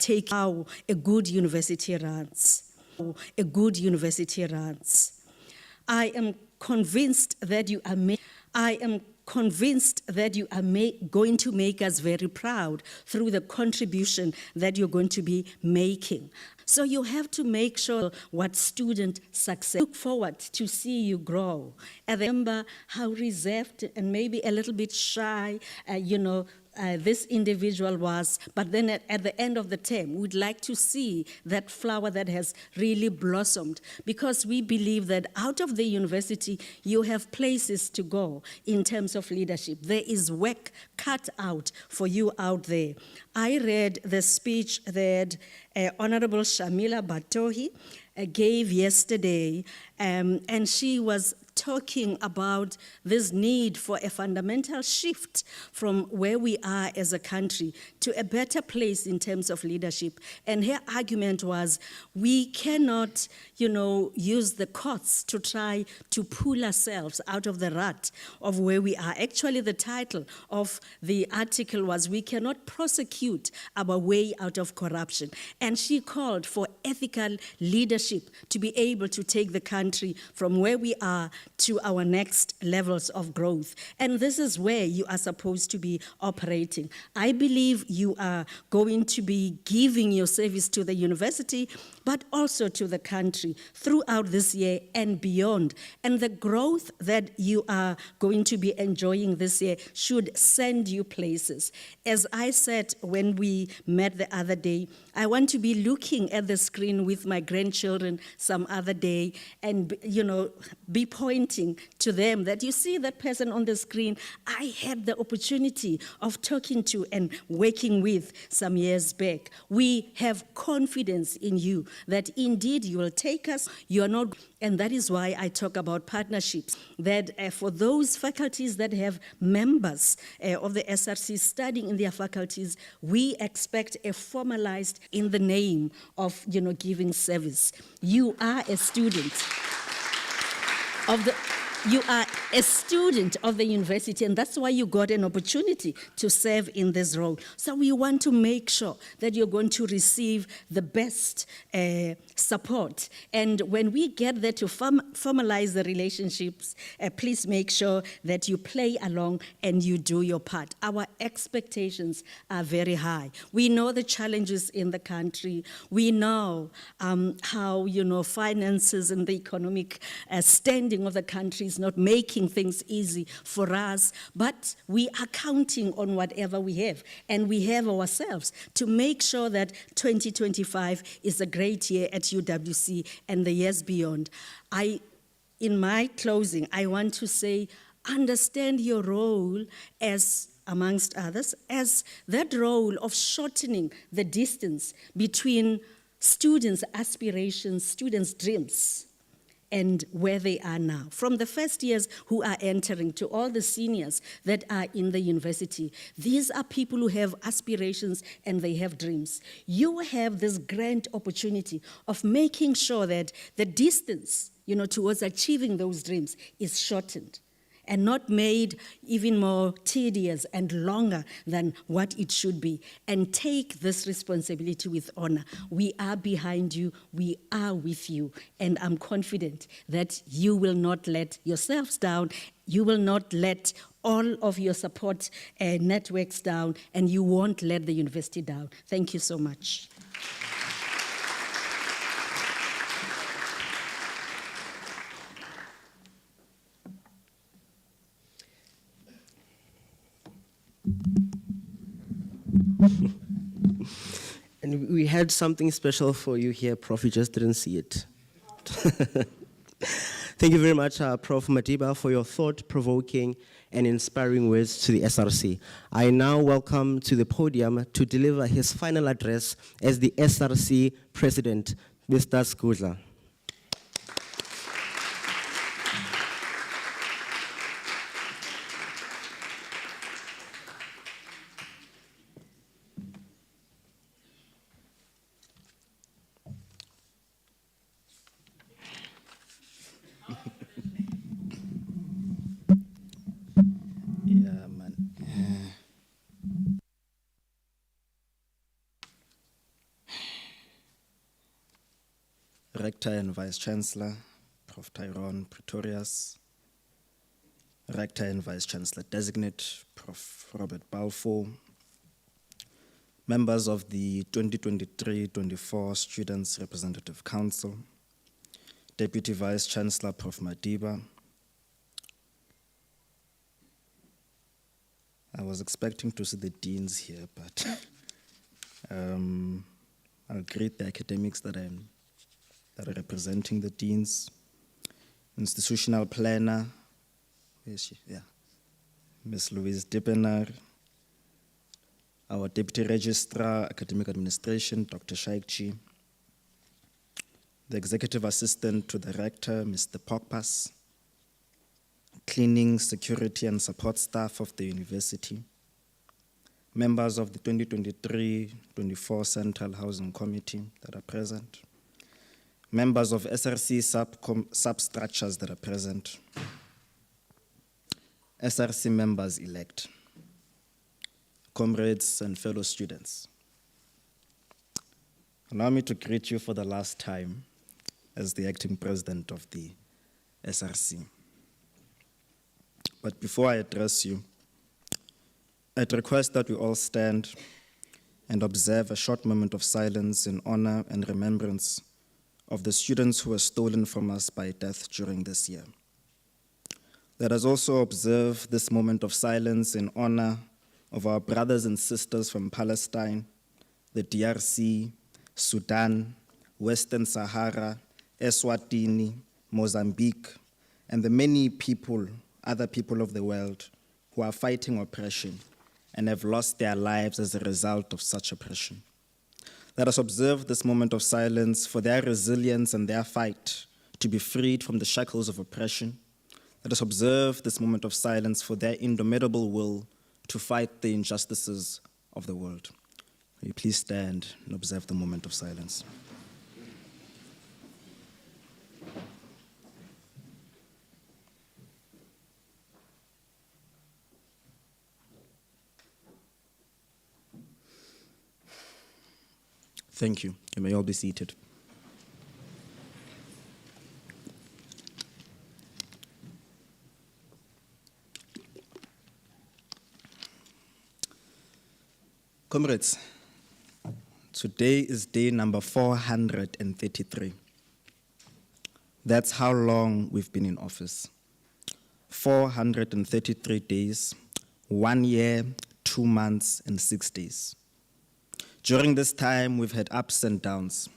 take how a good university runs. A good university runs. I am convinced that you are going to make us very proud through the contribution that you're going to be making. So you have to make sure what student success. Look forward to see you grow. And remember how reserved and maybe a little bit shy, this individual was, but then at the end of the term, we'd like to see that flower that has really blossomed, because we believe that out of the university, you have places to go in terms of leadership. There is work cut out for you out there. I read the speech that Honorable Shamila Batohi gave yesterday, and she was talking about this need for a fundamental shift from where we are as a country to a better place in terms of leadership. And her argument was, we cannot, use the courts to try to pull ourselves out of the rut of where we are. Actually, the title of the article was, we cannot prosecute our way out of corruption. And she called for ethical leadership to be able to take the country from where we are to our next levels of growth. And this is where you are supposed to be operating. I believe you are going to be giving your service to the university, but also to the country throughout this year and beyond. And the growth that you are going to be enjoying this year should send you places. As I said when we met the other day, I want to be looking at the screen with my grandchildren some other day and, be pointing to them that, you see that person on the screen, I had the opportunity of talking to and working with some years back. We have confidence in you that indeed you will take us. You are not, and that is why I talk about partnerships, that for those faculties that have members of the SRC studying in their faculties, we expect a formalized in the name of, giving service. You are a student of the university, and that's why you got an opportunity to serve in this role. So we want to make sure that you're going to receive the best support. And when we get there to formalize the relationships, please make sure that you play along and you do your part. Our expectations are very high. We know the challenges in the country. We know how, finances and the economic standing of the country is not making things easy for us, but we are counting on whatever we have, and we have ourselves to make sure that 2025 is a great year at UWC and the years beyond. In my closing, I want to say, understand your role as, amongst others, as that role of shortening the distance between students' aspirations, students' dreams, and where they are now. From the first years who are entering to all the seniors that are in the university, these are people who have aspirations and they have dreams. You have this grand opportunity of making sure that the distance, towards achieving those dreams is shortened and not made even more tedious and longer than what it should be. And take this responsibility with honor. We are behind you, we are with you, and I'm confident that you will not let yourselves down, you will not let all of your support networks down, and you won't let the university down. Thank you so much. And we had something special for you here, Prof. You just didn't see it. Thank you very much, Prof. Madiba, for your thought-provoking and inspiring words to the SRC. I now welcome to the podium to deliver his final address as the SRC President, Mr. Skudla. Yeah, man. Rector and Vice Chancellor, Prof. Tyrone Pretorius, Rector and Vice Chancellor Designate, Prof. Robert Balfour, members of the 2023-24 Students Representative Council, Deputy Vice Chancellor, Prof. Madiba. I was expecting to see the deans here, but I'll greet the academics that are representing the deans. Institutional planner, where is she? Yeah, Ms. Louise Dippener. Our Deputy Registrar, Academic Administration, Dr. Shaikchi. The Executive Assistant to the Rector, Mr. Pokpas. Cleaning, security, and support staff of the university. Members of the 2023-24 Central Housing Committee that are present. Members of SRC substructures that are present. SRC members-elect. Comrades and fellow students. Allow me to greet you for the last time as the acting president of the SRC. But before I address you, I'd request that we all stand and observe a short moment of silence in honor and remembrance of the students who were stolen from us by death during this year. Let us also observe this moment of silence in honor of our brothers and sisters from Palestine, the DRC, Sudan, Western Sahara, Eswatini, Mozambique, and the many people, other people of the world who are fighting oppression and have lost their lives as a result of such oppression. Let us observe this moment of silence for their resilience and their fight to be freed from the shackles of oppression. Let us observe this moment of silence for their indomitable will to fight the injustices of the world. Will you please stand and observe the moment of silence? Thank you. You may all be seated. Comrades, today is day number 433. That's how long we've been in office. 433 days, 1 year, 2 months, and 6 days. During this time, we've had ups and downs,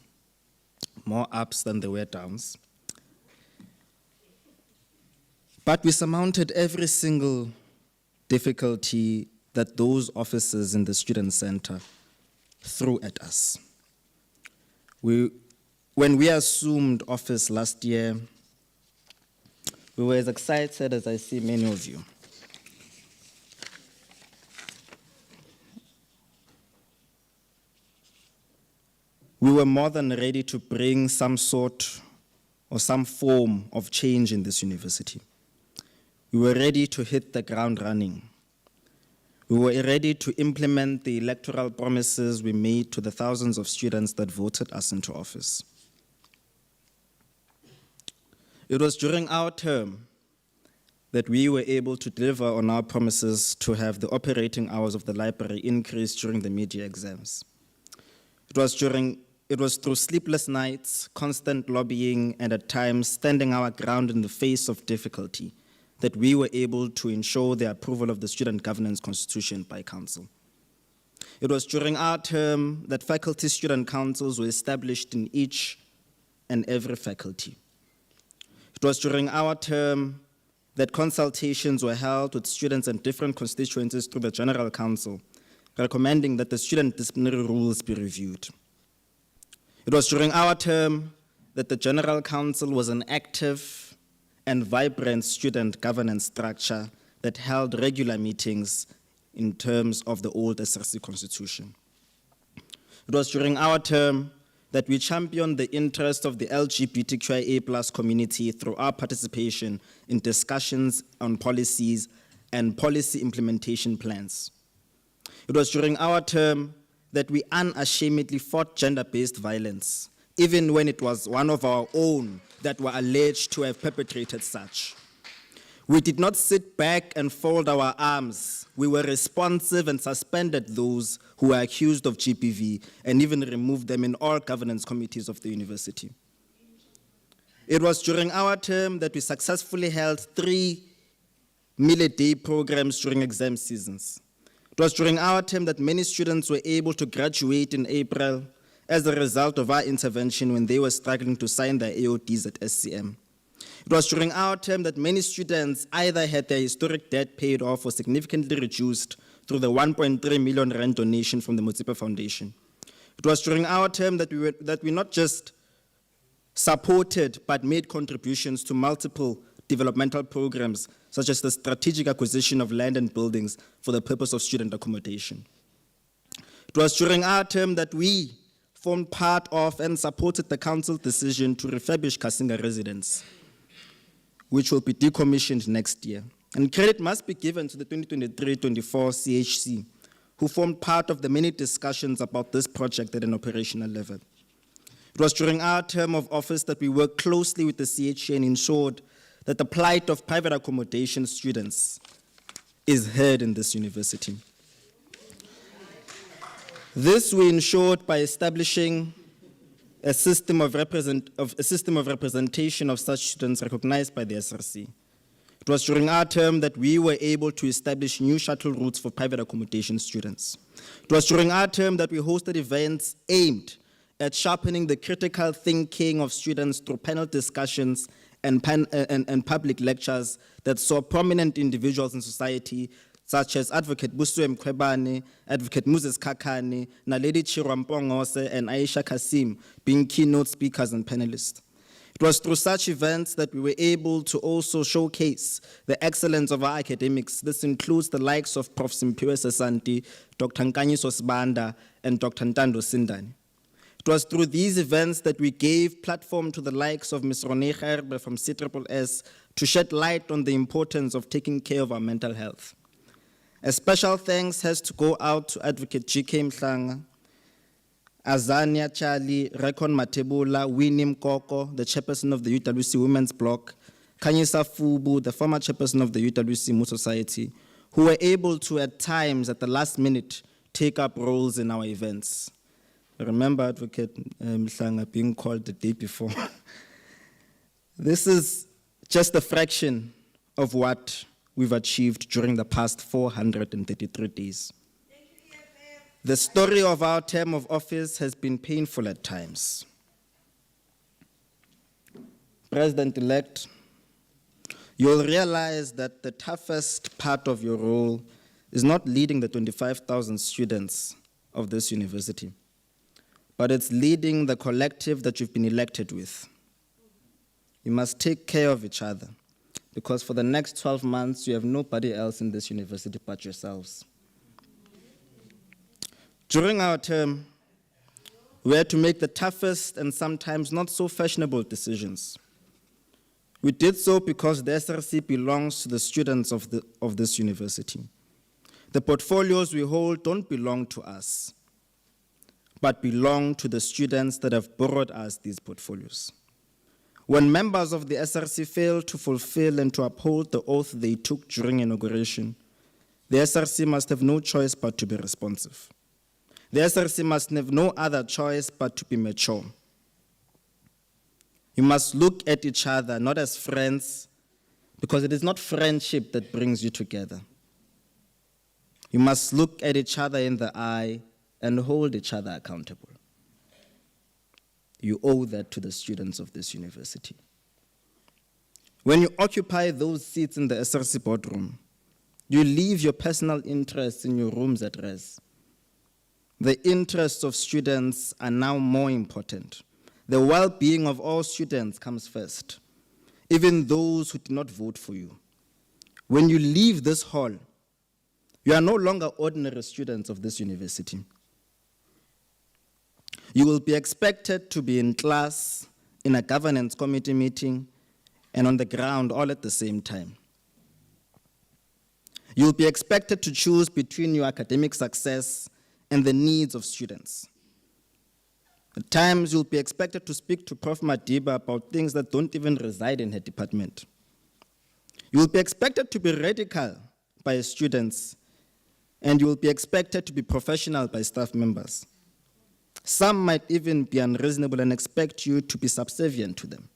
more ups than there were downs. But we surmounted every single difficulty that those officers in the student center threw at us. When we assumed office last year, we were as excited as I see many of you. We were more than ready to bring some sort or some form of change in this university. We were ready to hit the ground running. We were ready to implement the electoral promises we made to the thousands of students that voted us into office. It was during our term that we were able to deliver on our promises to have the operating hours of the library increased during the mid-year exams. It was through sleepless nights, constant lobbying, and at times standing our ground in the face of difficulty that we were able to ensure the approval of the Student Governance Constitution by Council. It was during our term that faculty student councils were established in each and every faculty. It was during our term that consultations were held with students and different constituencies through the General Council, recommending that the student disciplinary rules be reviewed. It was during our term that the General Council was an active and vibrant student governance structure that held regular meetings in terms of the old SRC Constitution. It was during our term that we championed the interests of the LGBTQIA+ community through our participation in discussions on policies and policy implementation plans. It was during our term that we unashamedly fought gender-based violence, even when it was one of our own that were alleged to have perpetrated such. We did not sit back and fold our arms. We were responsive and suspended those who were accused of GBV and even removed them in all governance committees of the university. It was during our term that we successfully held 3 meal-a-day programs during exam seasons. It was during our term that many students were able to graduate in April as a result of our intervention when they were struggling to sign their AODs at SCM. It was during our term that many students either had their historic debt paid off or significantly reduced through the 1.3 million rand donation from the Motsepe Foundation. It was during our term that we not just supported but made contributions to multiple developmental programs, such as the strategic acquisition of land and buildings for the purpose of student accommodation. It was during our term that we formed part of and supported the council decision to refurbish Kasinga residence, which will be decommissioned next year. And credit must be given to the 2023-24 CHC, who formed part of the many discussions about this project at an operational level. It was during our term of office that we worked closely with the CHC and ensured that the plight of private accommodation students is heard in this university. This we ensured by establishing a system of representation of such students recognized by the SRC. It was during our term that we were able to establish new shuttle routes for private accommodation students. It was during our term that we hosted events aimed at sharpening the critical thinking of students through panel discussions and public lectures that saw prominent individuals in society, such as Advocate Buswe Mkhwebane, Advocate Moses Kakane, Naledi Chirwampongose, and Aisha Kasim being keynote speakers and panelists. It was through such events that we were able to also showcase the excellence of our academics. This includes the likes of Prof. Simpiwe Sesanti, Dr. Nkanyiso Sibanda, and Dr. Ntando Sindani. It was through these events that we gave platform to the likes of Ms. Ronee Gerbe from CSSS to shed light on the importance of taking care of our mental health. A special thanks has to go out to Advocate G.K. Mhlanga, Azania Charlie, Rekon Matebula, Winnie Mkoko, the chairperson of the UWC Women's Bloc, Kanyisa Fubu, the former chairperson of the UWC Mu Society, who were able to, at times, at the last minute, take up roles in our events. I remember Advocate Mhlanga being called the day before. This is just a fraction of what we've achieved during the past 433 days. The story of our term of office has been painful at times. President-elect, you'll realize that the toughest part of your role is not leading the 25,000 students of this university, but it's leading the collective that you've been elected with. You must take care of each other, because for the next 12 months, you have nobody else in this university but yourselves. During our term, we had to make the toughest and sometimes not so fashionable decisions. We did so because the SRC belongs to the students of this university. The portfolios we hold don't belong to us, but belong to the students that have borrowed us these portfolios. When members of the SRC fail to fulfill and to uphold the oath they took during inauguration, the SRC must have no choice but to be responsive. The SRC must have no other choice but to be mature. You must look at each other not as friends, because it is not friendship that brings you together. You must look at each other in the eye and hold each other accountable. You owe that to the students of this university. When you occupy those seats in the SRC boardroom, you leave your personal interests in your rooms at rest. The interests of students are now more important. The well-being of all students comes first, even those who did not vote for you. When you leave this hall, you are no longer ordinary students of this university. You will be expected to be in class, in a governance committee meeting, and on the ground all at the same time. You will be expected to choose between your academic success and the needs of students. At times, you'll be expected to speak to Prof. Madiba about things that don't even reside in her department. You'll be expected to be radical by students, and you will be expected to be professional by staff members. Some might even be unreasonable and expect you to be subservient to them.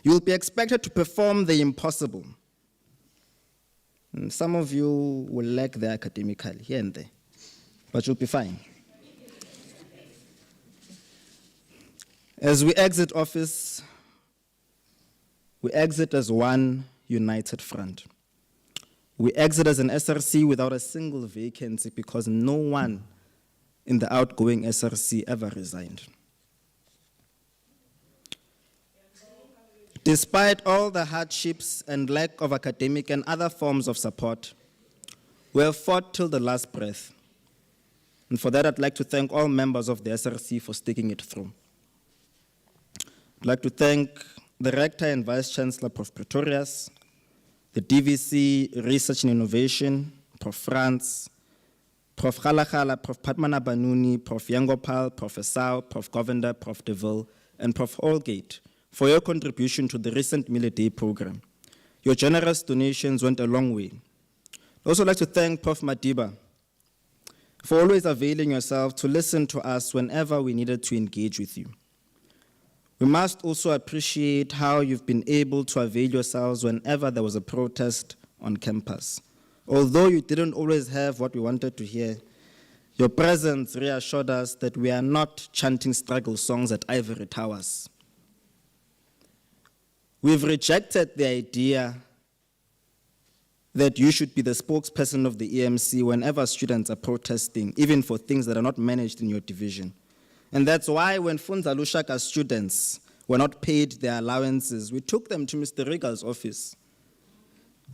You will be expected to perform the impossible. And some of you will lack the academically, here and there, but you'll be fine. As we exit office, we exit as one united front. We exit as an SRC without a single vacancy because no one in the outgoing SRC ever resigned. Despite all the hardships and lack of academic and other forms of support, we have fought till the last breath. And for that, I'd like to thank all members of the SRC for sticking it through. I'd like to thank the Rector and Vice Chancellor, Prof. Pretorius, the DVC Research and Innovation, Prof. Franz, Prof. Khalakhala, Prof. Padmana Banuni, Prof. Yangopal, Prof. Esau, Prof. Govender, Prof. DeVille, and Prof. Holgate for your contribution to the recent Mille Day program. Your generous donations went a long way. I'd also like to thank Prof. Madiba for always availing yourself to listen to us whenever we needed to engage with you. We must also appreciate how you've been able to avail yourselves whenever there was a protest on campus. Although you didn't always have what we wanted to hear, your presence reassured us that we are not chanting struggle songs at ivory towers. We've rejected the idea that you should be the spokesperson of the EMC whenever students are protesting, even for things that are not managed in your division. And that's why when Funza Lushaka's students were not paid their allowances, we took them to Mr. Regal's office,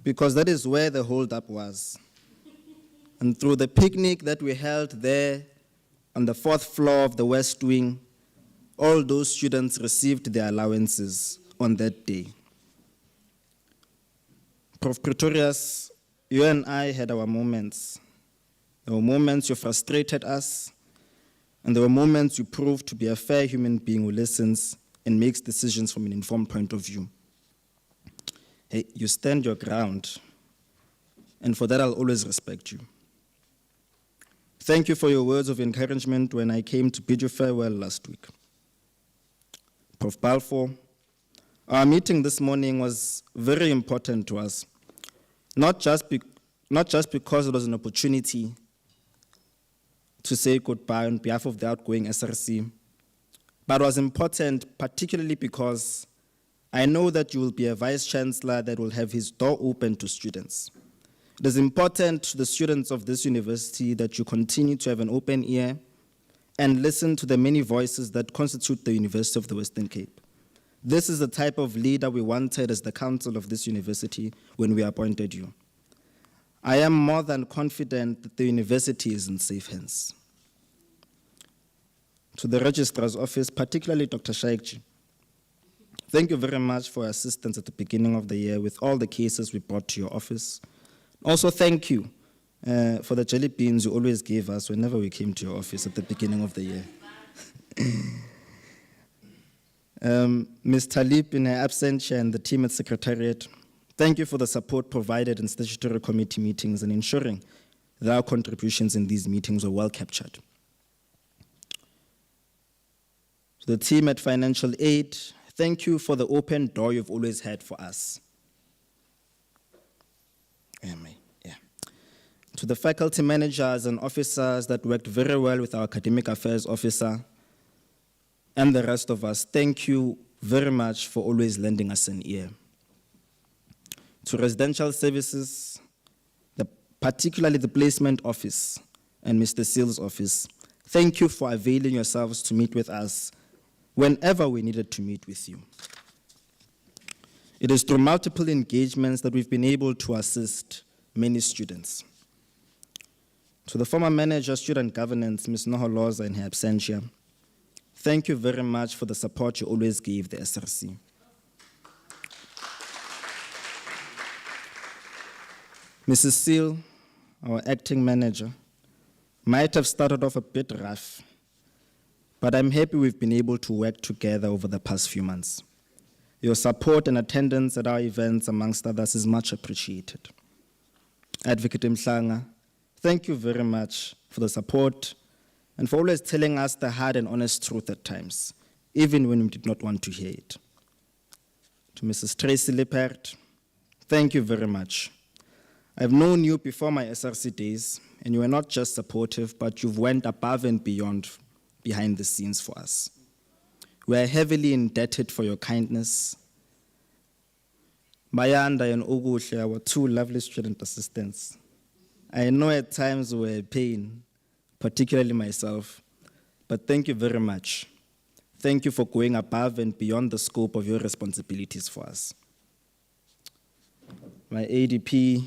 because that is where the holdup was. And through the picnic that we held there on the 4th floor of the West Wing, all those students received their allowances on that day. Prof. Pretorius, you and I had our moments. There were moments you frustrated us, and there were moments you proved to be a fair human being who listens and makes decisions from an informed point of view. Hey, you stand your ground, and for that I'll always respect you. Thank you for your words of encouragement when I came to bid you farewell last week. Prof. Balfour, our meeting this morning was very important to us, not just because it was an opportunity to say goodbye on behalf of the outgoing SRC, but was important particularly because I know that you will be a vice chancellor that will have his door open to students. It is important to the students of this university that you continue to have an open ear and listen to the many voices that constitute the University of the Western Cape. This is the type of leader we wanted as the council of this university when we appointed you. I am more than confident that the university is in safe hands. To the registrar's office, particularly Dr. Shaikji, thank you very much for your assistance at the beginning of the year with all the cases we brought to your office. Also, thank you for the jelly beans you always gave us whenever we came to your office at the beginning of the year. Ms. Talib, in her absentia, and the team at Secretariat, thank you for the support provided in statutory committee meetings and ensuring that our contributions in these meetings were well captured. To the team at Financial Aid, thank you for the open door you've always had for us. To the faculty managers and officers that worked very well with our academic affairs officer and the rest of us, thank you very much for always lending us an ear. To residential services, particularly the placement office and Mr. Seal's office, thank you for availing yourselves to meet with us whenever we needed to meet with you. It is through multiple engagements that we've been able to assist many students. To the former manager of student governance, Ms. Noholoza, in her absentia, thank you very much for the support you always gave the SRC. Mrs. Seal, our acting manager, might have started off a bit rough, but I'm happy we've been able to work together over the past few months. Your support and attendance at our events, amongst others, is much appreciated. Advocate Mhlanga, thank you very much for the support and for always telling us the hard and honest truth at times, even when we did not want to hear it. To Mrs. Tracy Lippert, thank you very much. I've known you before my SRC days, and you were not just supportive, but you've went above and beyond behind the scenes for us. We are heavily indebted for your kindness. Mayanda and Ogusha were two lovely student assistants. I know at times we were a pain, particularly myself, but thank you very much. Thank you for going above and beyond the scope of your responsibilities for us. My ADP,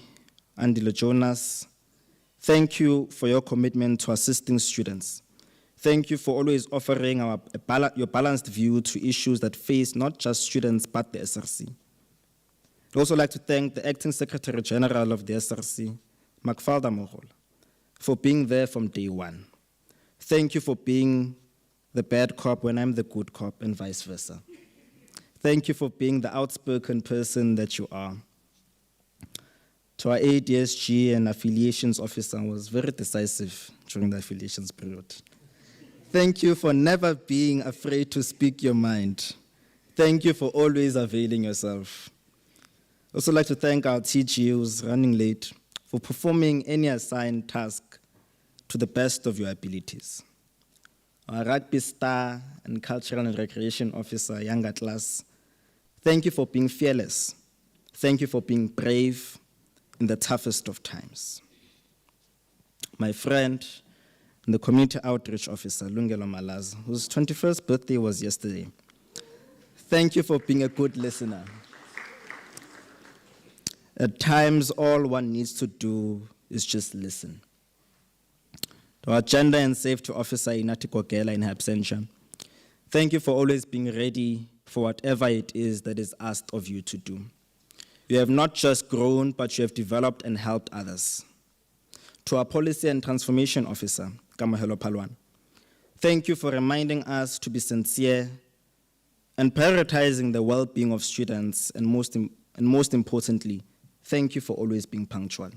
Andile Jonas, thank you for your commitment to assisting students. Thank you for always offering your balanced view to issues that face not just students, but the SRC. I'd also like to thank the Acting Secretary General of the SRC, Makfalda Mohol, for being there from day one. Thank you for being the bad cop when I'm the good cop and vice versa. Thank you for being the outspoken person that you are. To our ADSG and affiliations officer, was very decisive during the affiliations period. Thank you for never being afraid to speak your mind. Thank you for always availing yourself. I'd also like to thank our TG who's running late for performing any assigned task to the best of your abilities. Our rugby star and cultural and recreation officer, Young Atlas, thank you for being fearless. Thank you for being brave in the toughest of times. My friend, and the community outreach officer, Lungelo Malaz, whose 21st birthday was yesterday. Thank you for being a good listener. At times, all one needs to do is just listen. To our gender and safety officer, Inati Kogela, in her absentia, thank you for always being ready for whatever it is that is asked of you to do. You have not just grown, but you have developed and helped others. To our policy and transformation officer, Kamohelo Palwan, thank you for reminding us to be sincere and prioritizing the well-being of students, and most importantly, thank you for always being punctual.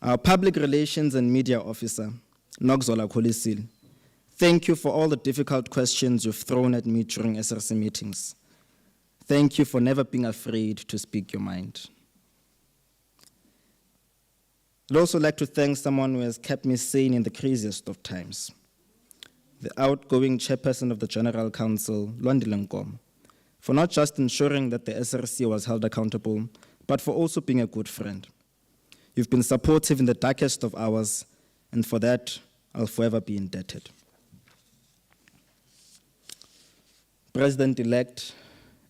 Our public relations and media officer, Nogzola Kholisil, thank you for all the difficult questions you've thrown at me during SRC meetings. Thank you for never being afraid to speak your mind. I'd also like to thank someone who has kept me sane in the craziest of times. The outgoing chairperson of the General Council, Lwandile Nkomo, for not just ensuring that the SRC was held accountable, but for also being a good friend. You've been supportive in the darkest of hours, and for that, I'll forever be indebted. President-elect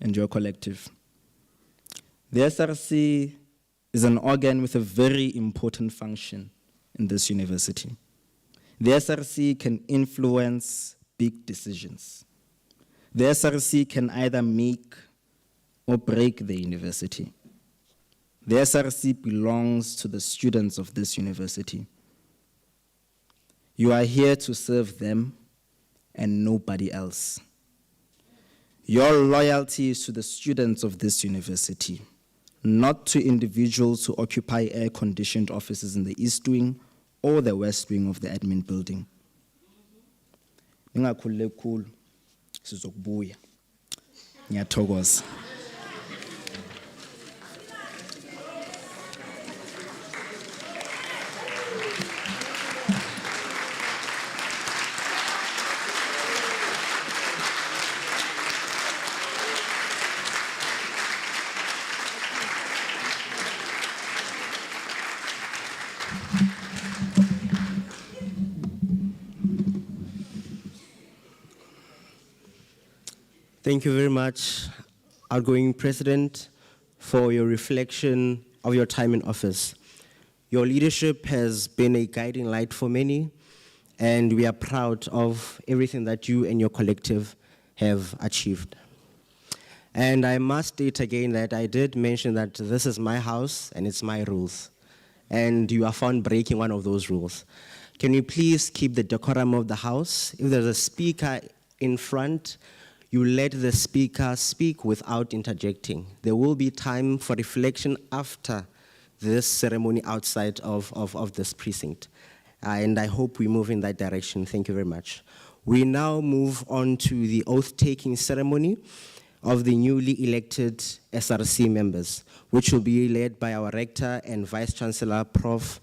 and your collective. The SRC is an organ with a very important function in this university. The SRC can influence big decisions. The SRC can either make or break the university. The SRC belongs to the students of this university. You are here to serve them and nobody else. Your loyalty is to the students of this university, not to individuals who occupy air-conditioned offices in the East Wing or the West Wing of the admin building. Ningakhulile khulu, sizokubuya. Ngiyathokoza. Thank you very much, outgoing President, for your reflection of your time in office. Your leadership has been a guiding light for many, and we are proud of everything that you and your collective have achieved. And I must state again that I did mention that this is my house and it's my rules, and you are found breaking one of those rules. Can you please keep the decorum of the House? If there's a speaker in front, you let the speaker speak without interjecting. There will be time for reflection after this ceremony outside of this precinct. And I hope we move in that direction. Thank you very much. We now move on to the oath-taking ceremony of the newly elected SRC members, which will be led by our Rector and Vice Chancellor, Prof.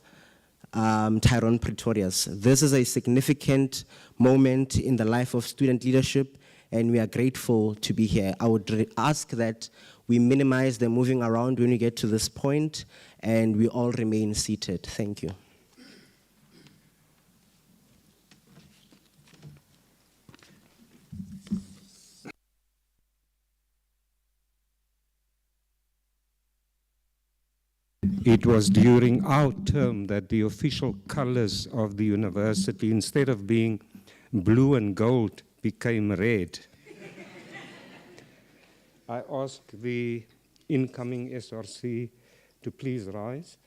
Tyrone Pretorius. This is a significant moment in the life of student leadership, and we are grateful to be here. I would ask that we minimize the moving around when we get to this point, and we all remain seated. Thank you. It was during our term that the official colors of the university, instead of being blue and gold, became red. I ask the incoming SRC to please rise.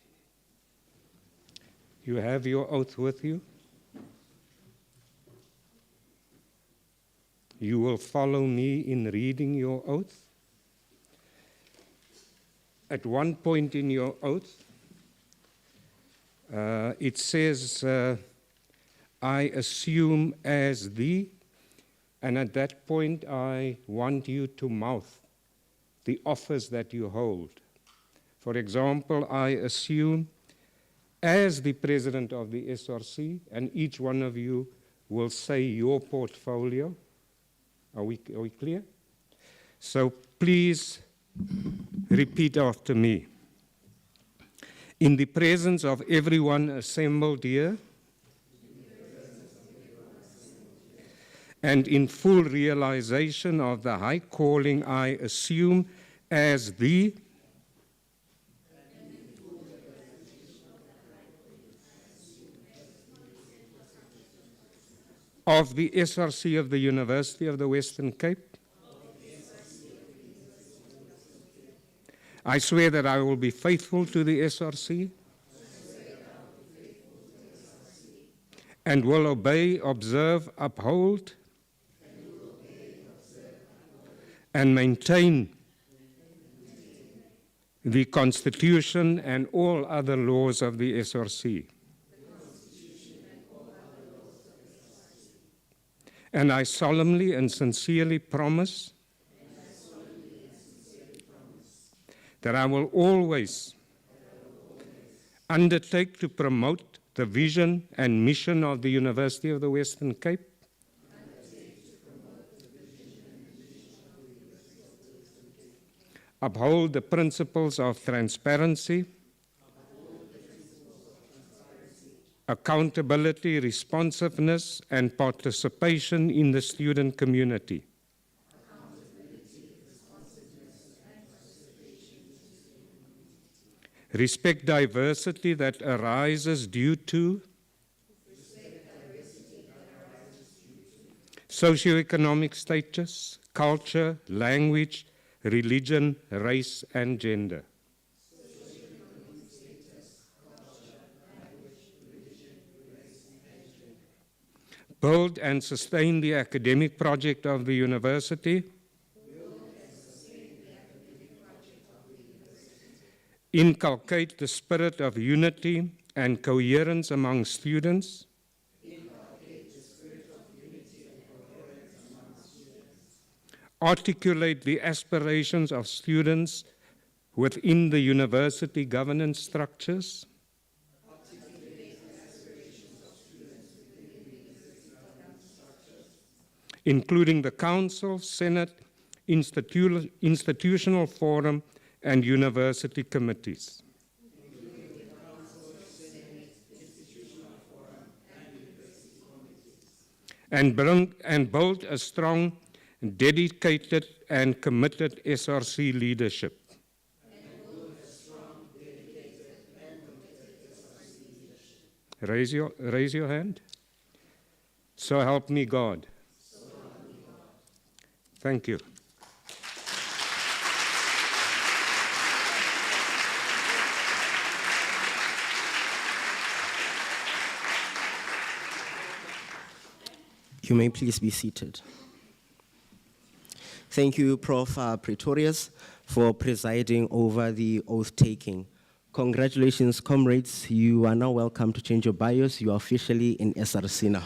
You have your oath with you. You will follow me in reading your oath. At one point in your oath, it says, I assume as the, and at that point I want you to mouth the office that you hold. For example, I assume as the president of the SRC, and each one of you will say your portfolio. Are we clear? So please repeat after me. In the presence of everyone assembled here, and in full realization of the high calling I assume as the of the SRC of the University of the Western Cape, I swear that I will be faithful to the SRC and will obey, observe, uphold, and maintain the Constitution and all other laws of the SRC. And I solemnly and sincerely promise that I will always undertake to promote the vision and mission of the University of the Western Cape, uphold the principles of transparency, accountability, responsiveness, and participation in the student community. Respect diversity that arises due to socioeconomic status, culture, language, religion, race, and gender. Build and sustain the academic project of the university. Inculcate the spirit of unity and coherence among students. Articulate the aspirations of students within the university governance structures. Including the council, senate, institutional forum, and university committees. And build a strong, dedicated, and committed SRC leadership. Raise your hand. So help me God. Thank you. You may please be seated. Thank you, Prof. Pretorius, for presiding over the oath-taking. Congratulations, comrades. You are now welcome to change your bios. You are officially in SRC now.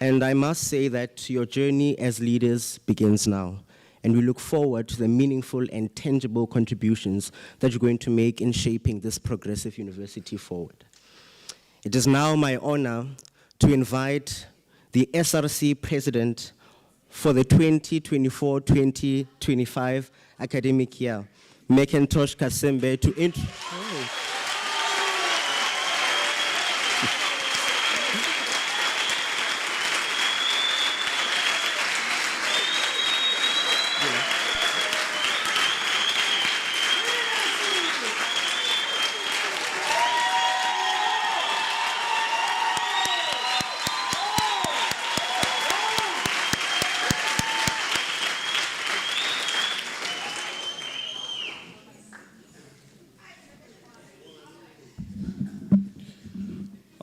And I must say that your journey as leaders begins now. And we look forward to the meaningful and tangible contributions that you're going to make in shaping this progressive university forward. It is now my honor to invite the SRC president for the 2024-2025 academic year, Macintosh Kasembe, to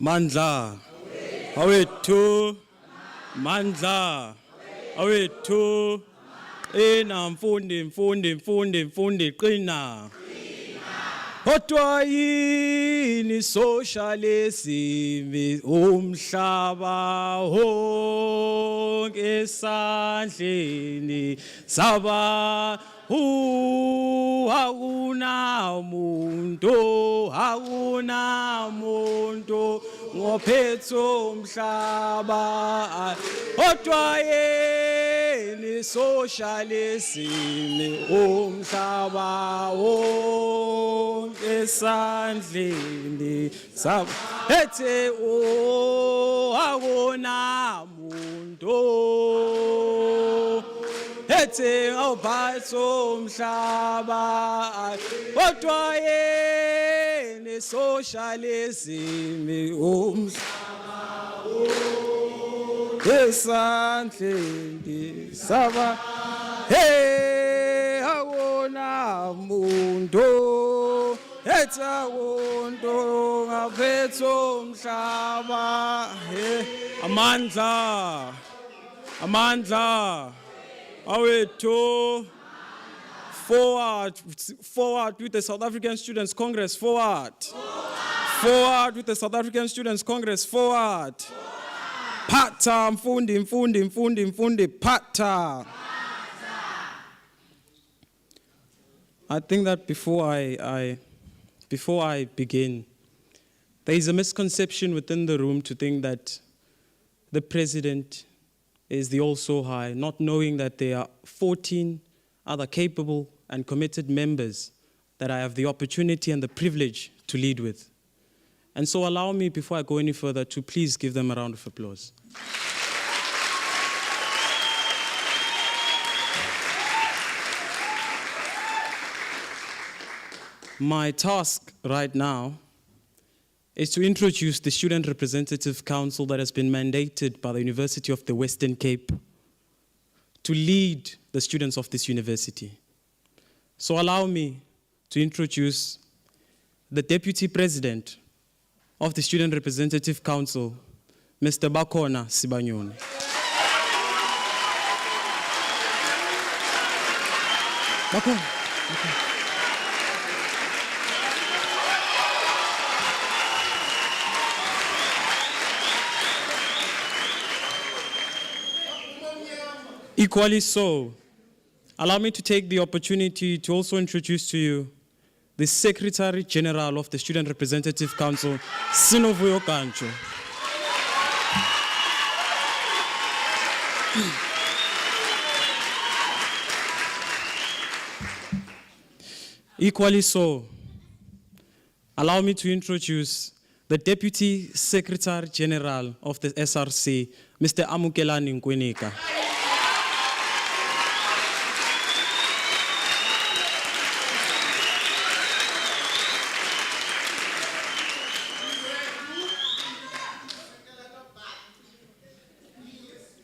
Mandla, awethu, mandla, awethu, qina mfundi, qina. Kodwa yini socialism umhlaba wonke esandleni saba hakuna muntu ngophethe umhlaba kodwa yini socialism umhlaba wonke esandleni saba ethe hakuna muntu ethe awuphathe umhlaba kodwa yini socialism umhlaba esandleni saba hey akuna muntu ethe awunto ngaphethe umhlaba amandla awethu forward with the South African Students Congress, forward with the South African Students Congress, forward. Pata mfundi, pata. I think that before I begin, there is a misconception within the room to think that the president is the all-so-high, not knowing that there are 14 other capable and committed members that I have the opportunity and the privilege to lead with. And so allow me, before I go any further, to please give them a round of applause. My task right now is to introduce the Student Representative Council that has been mandated by the University of the Western Cape to lead the students of this university. So allow me to introduce the Deputy President of the Student Representative Council, Mr. Bakona Sibanyoni. Bakona. Equally so, allow me to take the opportunity to also introduce to you the Secretary General of the Student Representative Council, Sinovuyo Kancho. Equally so, allow me to introduce the Deputy Secretary General of the SRC, Mr. Amukelani Nkwenika.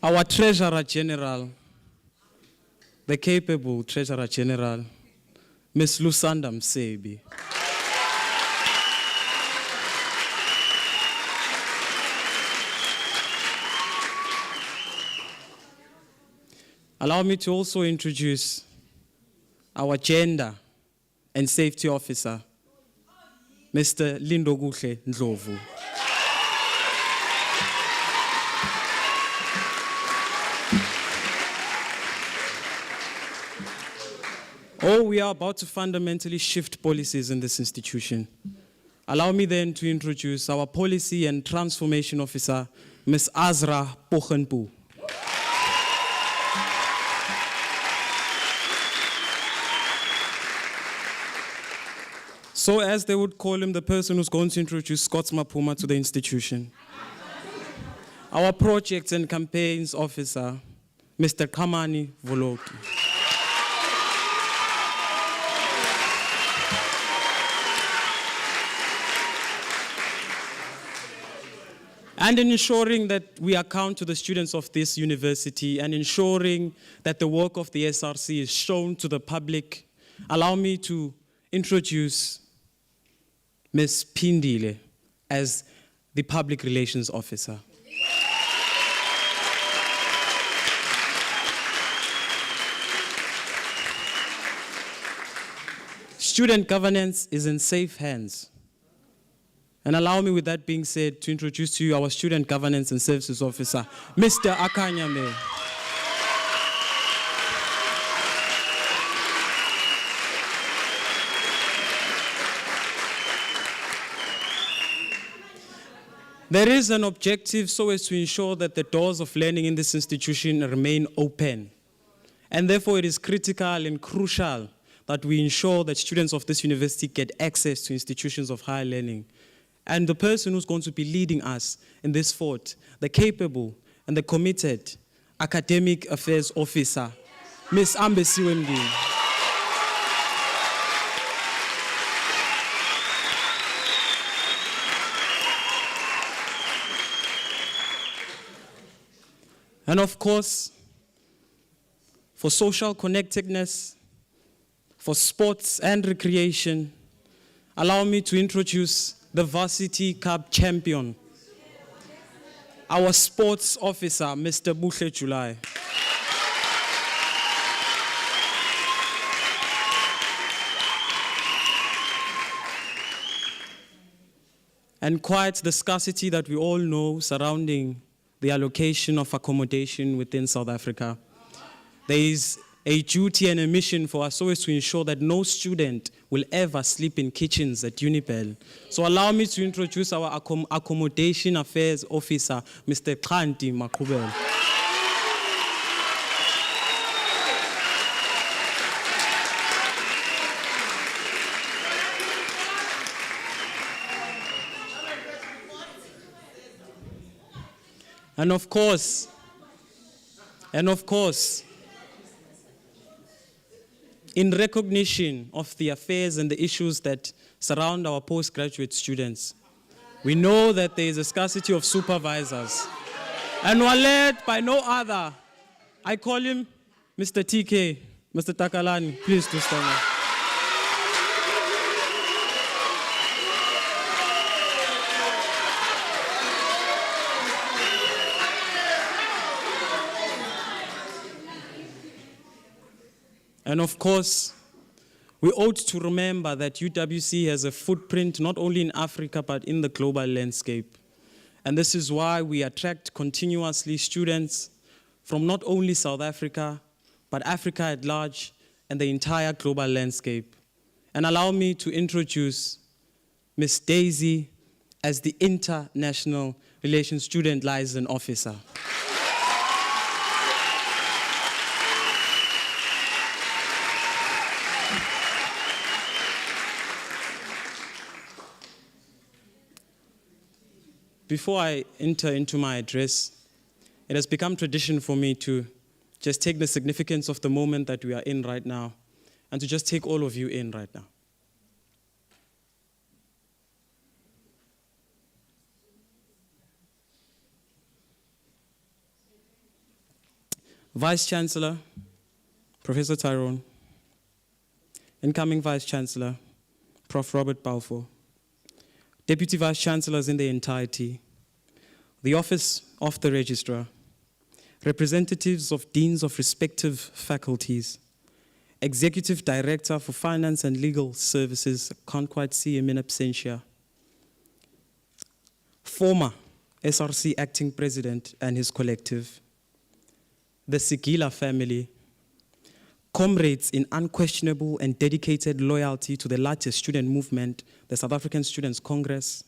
Our Treasurer General, the capable Treasurer General, Ms. Lusanda Msebi. Allow me to also introduce our Gender and Safety Officer, Mr. Lindokuhle Ndlovu. Oh, we are about to fundamentally shift policies in this institution. Allow me then to introduce our Policy and Transformation Officer, Ms. Azra Pochenpu. So as they would call him, the person who's going to introduce Scots Mapuma to the institution. Our Projects and Campaigns Officer, Mr. Kamani Voloki. And in ensuring that we account to the students of this university and ensuring that the work of the SRC is shown to the public, allow me to introduce Ms. Pindile as the Public Relations Officer. Student governance is in safe hands. And allow me, with that being said, to introduce to you our Student Governance and Services Officer, Mr. Akanyame. There is an objective so as to ensure that the doors of learning in this institution remain open. And therefore, it is critical and crucial that we ensure that students of this university get access to institutions of higher learning. And the person who's going to be leading us in this fort, the capable and the committed Academic Affairs Officer, Ms. Ambesiwe Mdini. And of course, for social connectedness, for sports and recreation, allow me to introduce the Varsity Cup champion, our sports officer, Mr. Buhle July. And quite the scarcity that we all know surrounding the allocation of accommodation within South Africa. There is a duty and a mission for us so as to ensure that no student will ever sleep in kitchens at Unibel. So allow me to introduce our Accommodation Affairs Officer, Mr. Khanti Makubel. And of course, in recognition of the affairs and the issues that surround our postgraduate students, we know that there is a scarcity of supervisors. And we're led by no other. I call him Mr. TK, Mr. Takalani. Please do stand up. And of course, we ought to remember that UWC has a footprint not only in Africa, but in the global landscape. And this is why we attract continuously students from not only South Africa, but Africa at large and the entire global landscape. And allow me to introduce Ms. Daisy as the International Relations Student Liaison Officer. Before I enter into my address, it has become tradition for me to just take the significance of the moment that we are in right now and to just take all of you in right now. Vice Chancellor, Professor Tyrone, incoming Vice-Chancellor, Prof. Robert Balfour, Deputy Vice-Chancellors in their entirety, the Office of the Registrar, representatives of deans of respective faculties, Executive Director for Finance and Legal Services, can't quite see him in absentia, former SRC Acting President and his collective, the Sigila family, comrades in unquestionable and dedicated loyalty to the largest student movement, the South African Students' Congress,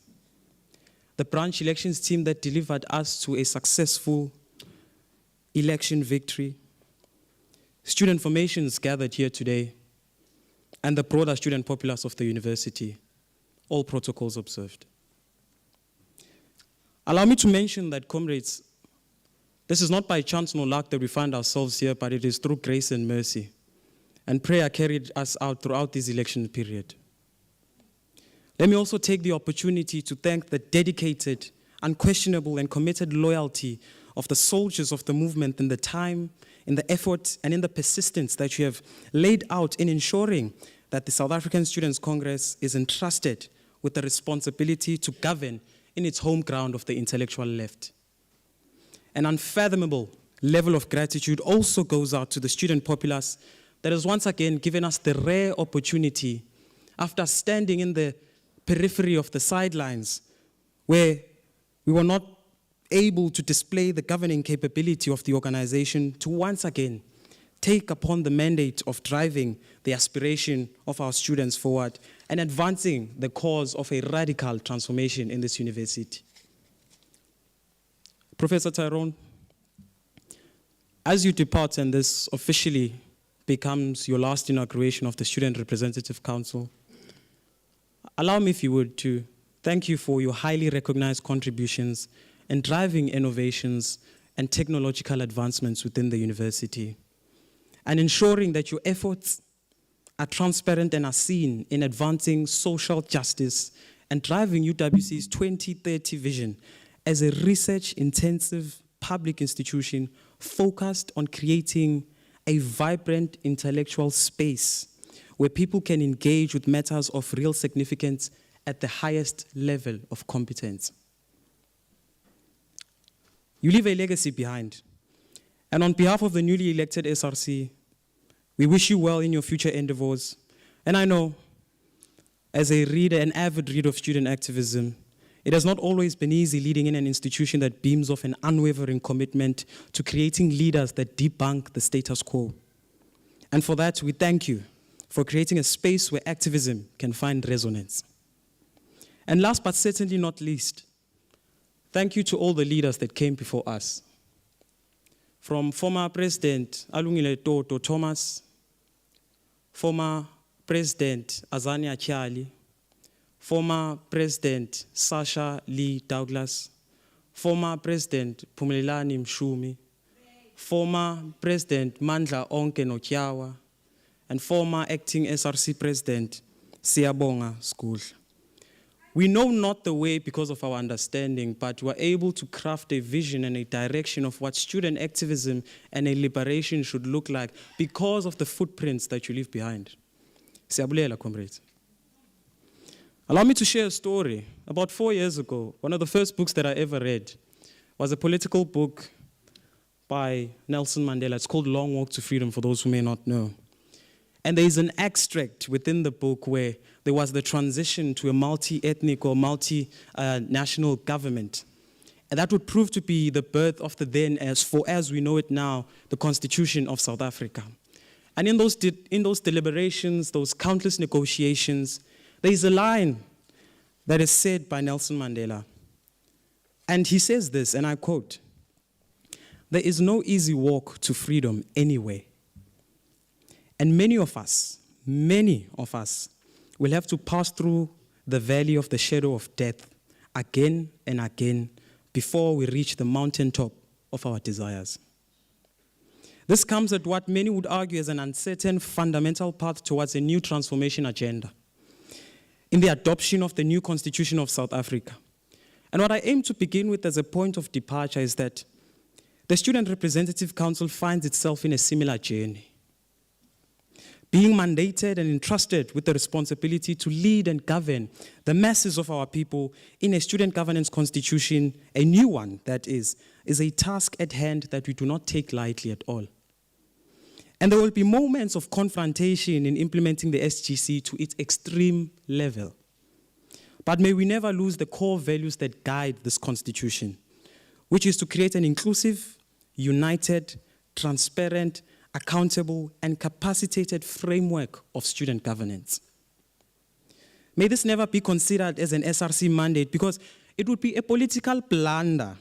the branch elections team that delivered us to a successful election victory, student formations gathered here today, and the broader student populace of the university, all protocols observed. Allow me to mention that, comrades, this is not by chance nor luck that we find ourselves here, but it is through grace and mercy. And prayer carried us out throughout this election period. Let me also take the opportunity to thank the dedicated, unquestionable, and committed loyalty of the soldiers of the movement in the time, in the effort, and in the persistence that you have laid out in ensuring that the South African Students' Congress is entrusted with the responsibility to govern in its home ground of the intellectual left. An unfathomable level of gratitude also goes out to the student populace that has once again given us the rare opportunity, after standing in the periphery of the sidelines, where we were not able to display the governing capability of the organization, to once again take upon the mandate of driving the aspiration of our students forward and advancing the cause of a radical transformation in this university. Professor Tyrone, as you depart and this officially becomes your last inauguration of the Student Representative Council, allow me, if you would, to thank you for your highly recognized contributions in driving innovations and technological advancements within the university, and ensuring that your efforts are transparent and are seen in advancing social justice and driving UWC's 2030 vision as a research-intensive public institution focused on creating a vibrant intellectual space where people can engage with matters of real significance at the highest level of competence. You leave a legacy behind. And on behalf of the newly elected SRC, we wish you well in your future endeavors. And I know, as a reader, an avid reader of student activism, it has not always been easy leading in an institution that beams off an unwavering commitment to creating leaders that debunk the status quo. And for that, we thank you for creating a space where activism can find resonance. And last but certainly not least, thank you to all the leaders that came before us. From former President Alungile Toto Thomas, former President Azania Chiali, former President Sasha Lee Douglas, former President Pumlelani Mshumi, former President Mandla Onke Nokyawa, and former acting SRC President Siyabonga Skudla. We know not the way because of our understanding, but we're able to craft a vision and a direction of what student activism and a liberation should look like because of the footprints that you leave behind. Siyabulela, comrades. Allow me to share a story. About 4 years ago, one of the first books that I ever read was a political book by Nelson Mandela. It's called Long Walk to Freedom, for those who may not know. And there is an extract within the book where there was the transition to a multi-ethnic or multi-national government. And that would prove to be the birth of the then, as we know it now, the Constitution of South Africa. And in those deliberations, those countless negotiations, there is a line that is said by Nelson Mandela. And he says this, and I quote, "There is no easy walk to freedom anyway. And many of us will have to pass through the valley of the shadow of death again and again before we reach the mountaintop of our desires." This comes at what many would argue as an uncertain fundamental path towards a new transformation agenda in the adoption of the new Constitution of South Africa. And what I aim to begin with as a point of departure is that the Student Representative Council finds itself in a similar journey. being mandated and entrusted with the responsibility to lead and govern the masses of our people in a student governance constitution, a new one that is a task at hand that we do not take lightly at all. And there will be moments of confrontation in implementing the SGC to its extreme level. But may we never lose the core values that guide this constitution, which is to create an inclusive, united, transparent, accountable, and capacitated framework of student governance. May this never be considered as an SRC mandate, because it would be a political blunder.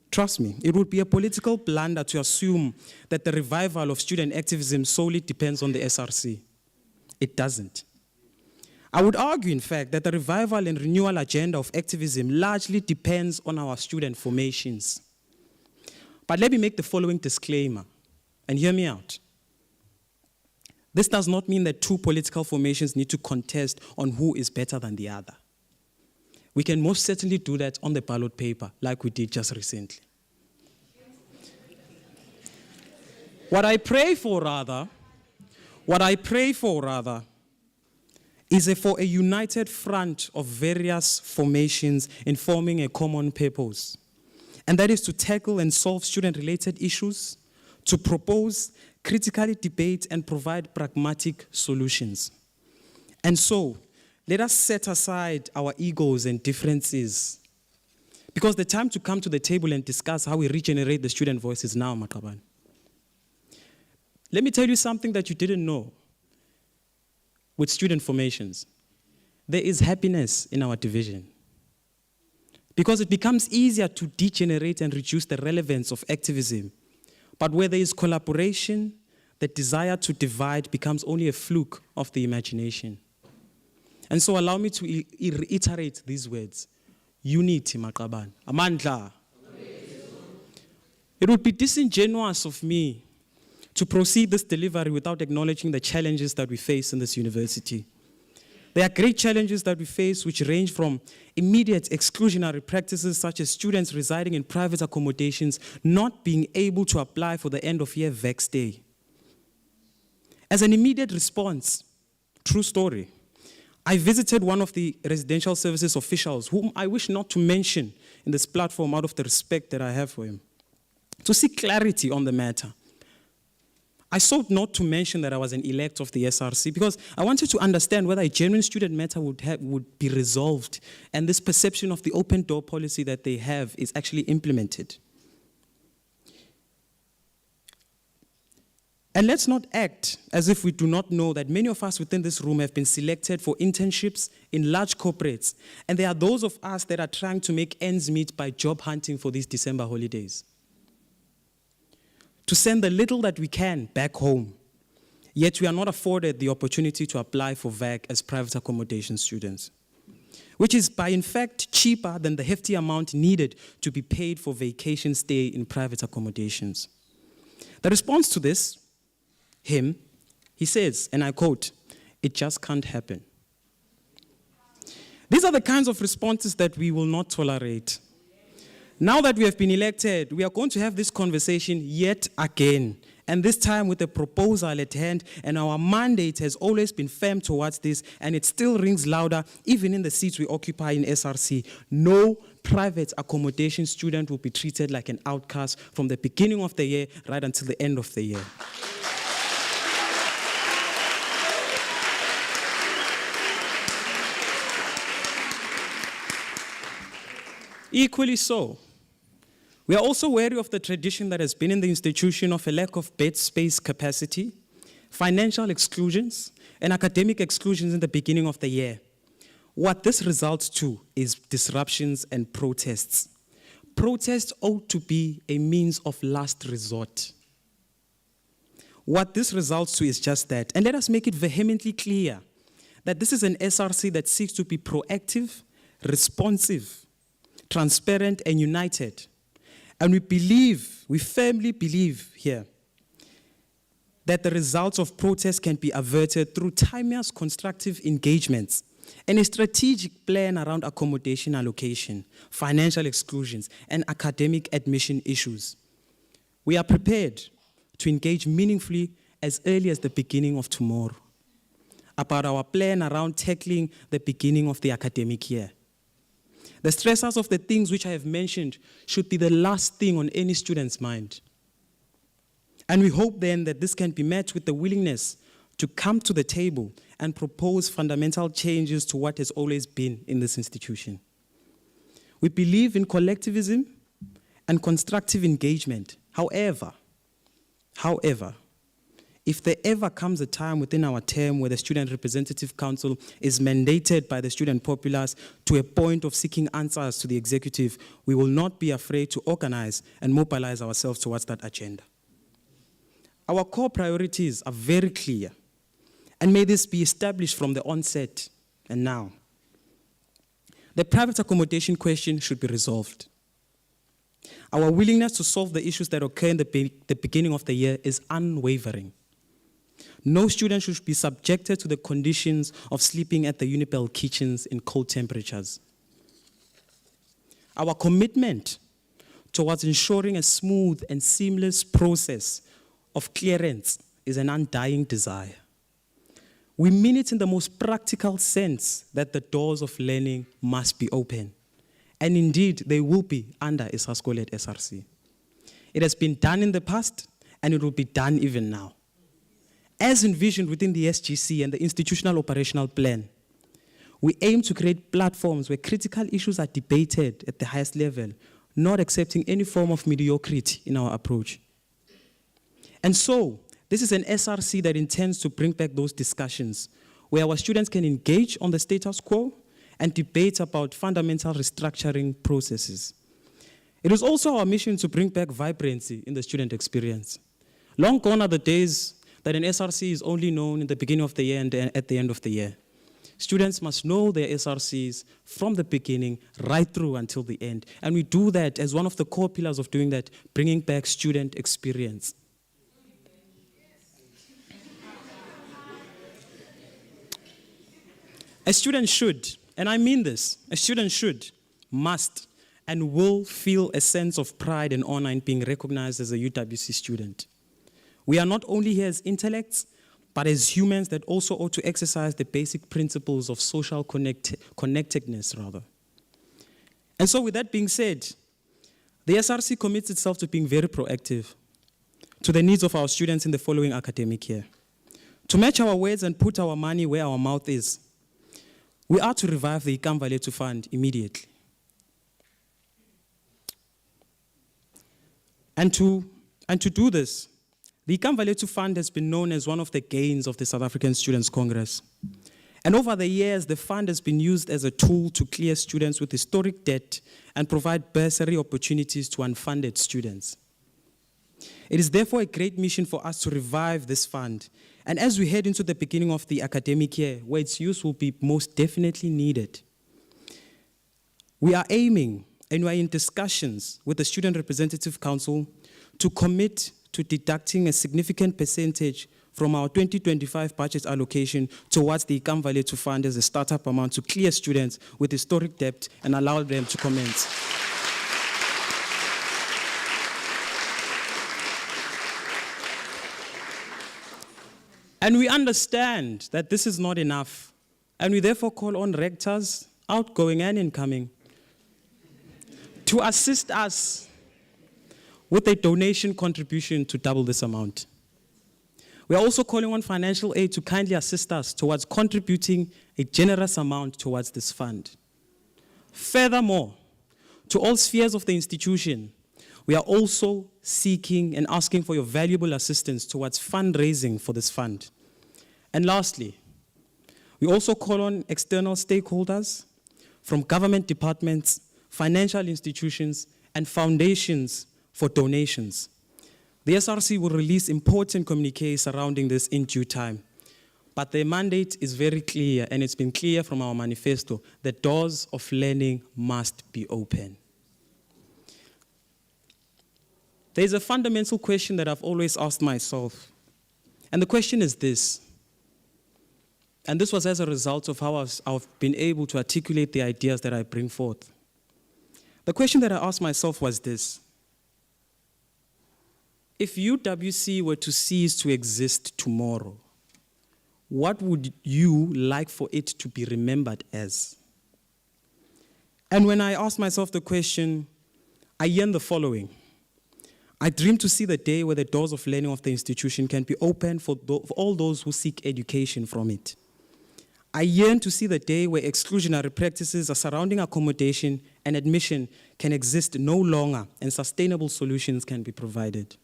Trust me, it would be a political blunder to assume that the revival of student activism solely depends on the SRC. It doesn't. I would argue, in fact, that the revival and renewal agenda of activism largely depends on our student formations. But let me make the following disclaimer, and hear me out. This does not mean that two political formations need to contest on who is better than the other. We can most certainly do that on the ballot paper, like we did just recently. What I pray for rather, is for a united front of various formations in forming a common purpose. And that is to tackle and solve student-related issues, to propose, critically debate, and provide pragmatic solutions. And so, let us set aside our egos and differences, because the time to come to the table and discuss how we regenerate the student voice is now, Maqabane. Let me tell you something that you didn't know with student formations. There is happiness in our division, because it becomes easier to degenerate and reduce the relevance of activism. But where there is collaboration, the desire to divide becomes only a fluke of the imagination. And so allow me to reiterate these words. Unity, Maqabane. Amandla. It would be disingenuous of me to proceed this delivery without acknowledging the challenges that we face in this university. There are great challenges that we face, which range from immediate exclusionary practices such as students residing in private accommodations not being able to apply for the end-of-year VEC stay. As an immediate response, true story, I visited one of the residential services officials, whom I wish not to mention in this platform out of the respect that I have for him, to seek clarity on the matter. I sought not to mention that I was an elect of the SRC because I wanted to understand whether a genuine student matter would be resolved and this perception of the open door policy that they have is actually implemented. And let's not act as if we do not know that many of us within this room have been selected for internships in large corporates, and there are those of us that are trying to make ends meet by job hunting for these December holidays, to send the little that we can back home, yet we are not afforded the opportunity to apply for VAC as private accommodation students, which is by in fact cheaper than the hefty amount needed to be paid for vacation stay in private accommodations. The response to this, he says, and I quote, "It just can't happen." These are the kinds of responses that we will not tolerate. Now that we have been elected, we are going to have this conversation yet again, and this time with a proposal at hand, and our mandate has always been firm towards this, and it still rings louder even in the seats we occupy in SRC. No private accommodation student will be treated like an outcast from the beginning of the year right until the end of the year. Equally so, we are also wary of the tradition that has been in the institution of a lack of bed space capacity, financial exclusions, and academic exclusions in the beginning of the year. What this results to is disruptions and protests. Protests ought to be a means of last resort. What this results to is just that. And let us make it vehemently clear that this is an SRC that seeks to be proactive, responsive, transparent, and united. And we firmly believe here that the results of protests can be averted through timeous constructive engagements and a strategic plan around accommodation allocation, financial exclusions, and academic admission issues. We are prepared to engage meaningfully as early as the beginning of tomorrow, about our plan around tackling the beginning of the academic year. The stressors of the things which I have mentioned should be the last thing on any student's mind. And we hope then that this can be met with the willingness to come to the table and propose fundamental changes to what has always been in this institution. We believe in collectivism and constructive engagement. However, if there ever comes a time within our term where the Student Representative Council is mandated by the student populace to a point of seeking answers to the executive, we will not be afraid to organize and mobilize ourselves towards that agenda. Our core priorities are very clear, and may this be established from the onset and now. The private accommodation question should be resolved. Our willingness to solve the issues that occur in the beginning of the year is unwavering. No student should be subjected to the conditions of sleeping at the Unibel kitchens in cold temperatures. Our commitment towards ensuring a smooth and seamless process of clearance is an undying desire. We mean it in the most practical sense that the doors of learning must be open. And indeed, they will be under a SASCO-led SRC. It has been done in the past, and it will be done even now. As envisioned within the SGC and the Institutional Operational Plan, we aim to create platforms where critical issues are debated at the highest level, not accepting any form of mediocrity in our approach. And so, this is an SRC that intends to bring back those discussions where our students can engage on the status quo and debate about fundamental restructuring processes. It is also our mission to bring back vibrancy in the student experience. Long gone are the days that an SRC is only known in the beginning of the year and at the end of the year. Students must know their SRCs from the beginning right through until the end. And we do that as one of the core pillars of doing that, bringing back student experience. A student should, and I mean this, a student should, must, and will feel a sense of pride and honor in being recognized as a UWC student. We are not only here as intellects, but as humans that also ought to exercise the basic principles of social connectedness, rather. And so with that being said, the SRC commits itself to being very proactive to the needs of our students in the following academic year. To match our words and put our money where our mouth is, we are to revive the Ikamvaletu Fund immediately. And to do this, the Ikamvaletu Fund has been known as one of the gains of the South African Students' Congress. And over the years, the fund has been used as a tool to clear students with historic debt and provide bursary opportunities to unfunded students. It is therefore a great mission for us to revive this fund. And as we head into the beginning of the academic year, where its use will be most definitely needed, we are aiming and we are in discussions with the Student Representative Council to commit to deducting a significant percentage from our 2025 budget allocation towards the Ikamvaletu Fund as a startup amount to clear students with historic debt and allow them to commence. And we understand that this is not enough, and we therefore call on rectors, outgoing and incoming, to assist us with a donation contribution to double this amount. We are also calling on financial aid to kindly assist us towards contributing a generous amount towards this fund. Furthermore, to all spheres of the institution, we are also seeking and asking for your valuable assistance towards fundraising for this fund. And lastly, we also call on external stakeholders from government departments, financial institutions, and foundations for donations. The SRC will release important communiques surrounding this in due time. But the mandate is very clear, and it's been clear from our manifesto. The doors of learning must be open. There's a fundamental question that I've always asked myself. And the question is this. And this was as a result of how I've been able to articulate the ideas that I bring forth. The question that I asked myself was this. if UWC were to cease to exist tomorrow, what would you like for it to be remembered as? And when I ask myself the question, I yearn the following. I dream to see the day where the doors of learning of the institution can be opened for all those who seek education from it. I yearn to see the day where exclusionary practices surrounding accommodation and admission can exist no longer and sustainable solutions can be provided.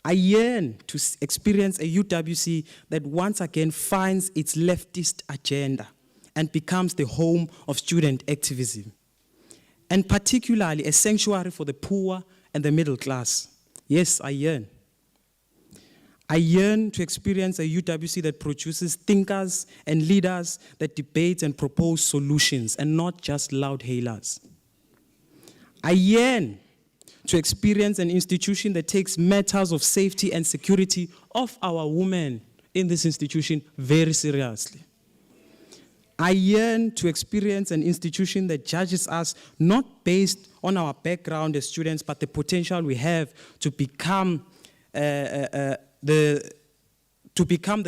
I yearn to experience a UWC that once again finds its leftist agenda and becomes the home of student activism, and particularly a sanctuary for the poor and the middle class. Yes, I yearn. I yearn to experience a UWC that produces thinkers and leaders that debate and propose solutions and not just loud hailers. I yearn to experience an institution that takes matters of safety and security of our women in this institution very seriously. I yearn to experience an institution that judges us not based on our background as students, but the potential we have to become the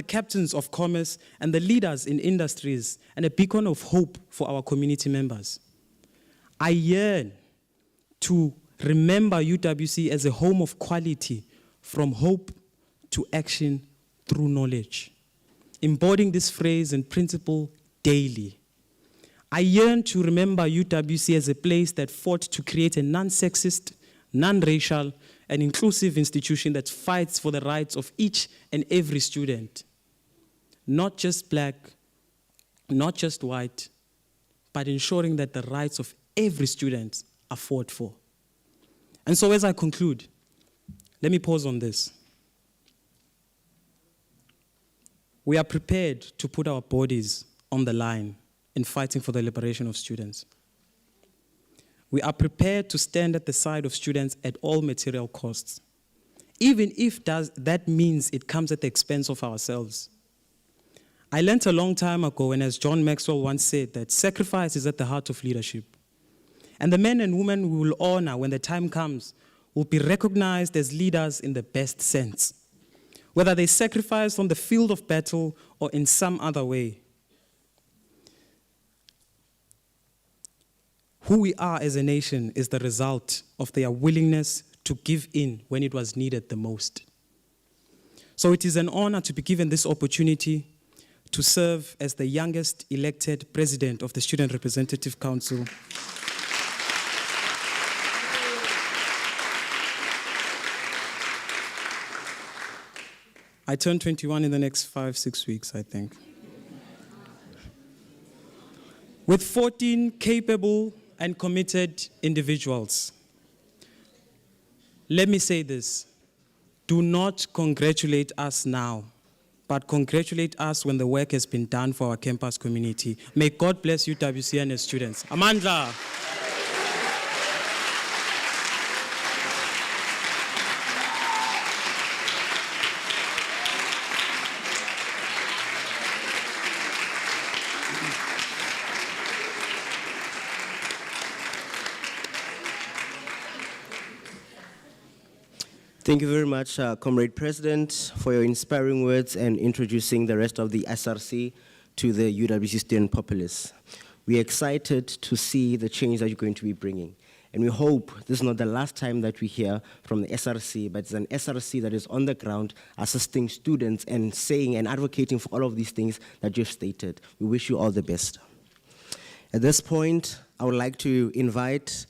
captains of commerce and the leaders in industries and a beacon of hope for our community members. I yearn to remember UWC as a home of quality, from hope to action through knowledge, embodying this phrase and principle daily. I yearn to remember UWC as a place that fought to create a non-sexist, non-racial, and inclusive institution that fights for the rights of each and every student, not just black, not just white, but ensuring that the rights of every student are fought for. And so as I conclude, let me pause on this. We are prepared to put our bodies on the line in fighting for the liberation of students. We are prepared to stand at the side of students at all material costs, even if that means it comes at the expense of ourselves. I learned a long time ago, and as John Maxwell once said, that sacrifice is at the heart of leadership. And the men and women we will honor when the time comes will be recognized as leaders in the best sense, whether they sacrifice on the field of battle or in some other way. Who we are as a nation is the result of their willingness to give in when it was needed the most. So it is an honor to be given this opportunity to serve as the youngest elected president of the Student Representative Council. I turn 21 in the next 5-6 weeks, I think. With 14 capable and committed individuals. Let me say this. Do not congratulate us now, but congratulate us when the work has been done for our campus community. May God bless UWC and its students. Amandla. Thank you very much, Comrade President, for your inspiring words and introducing the rest of the SRC to the UWC student populace. We are excited to see the change that you're going to be bringing. And we hope this is not the last time that we hear from the SRC, but it's an SRC that is on the ground assisting students and saying and advocating for all of these things that you've stated. We wish you all the best. At this point, I would like to invite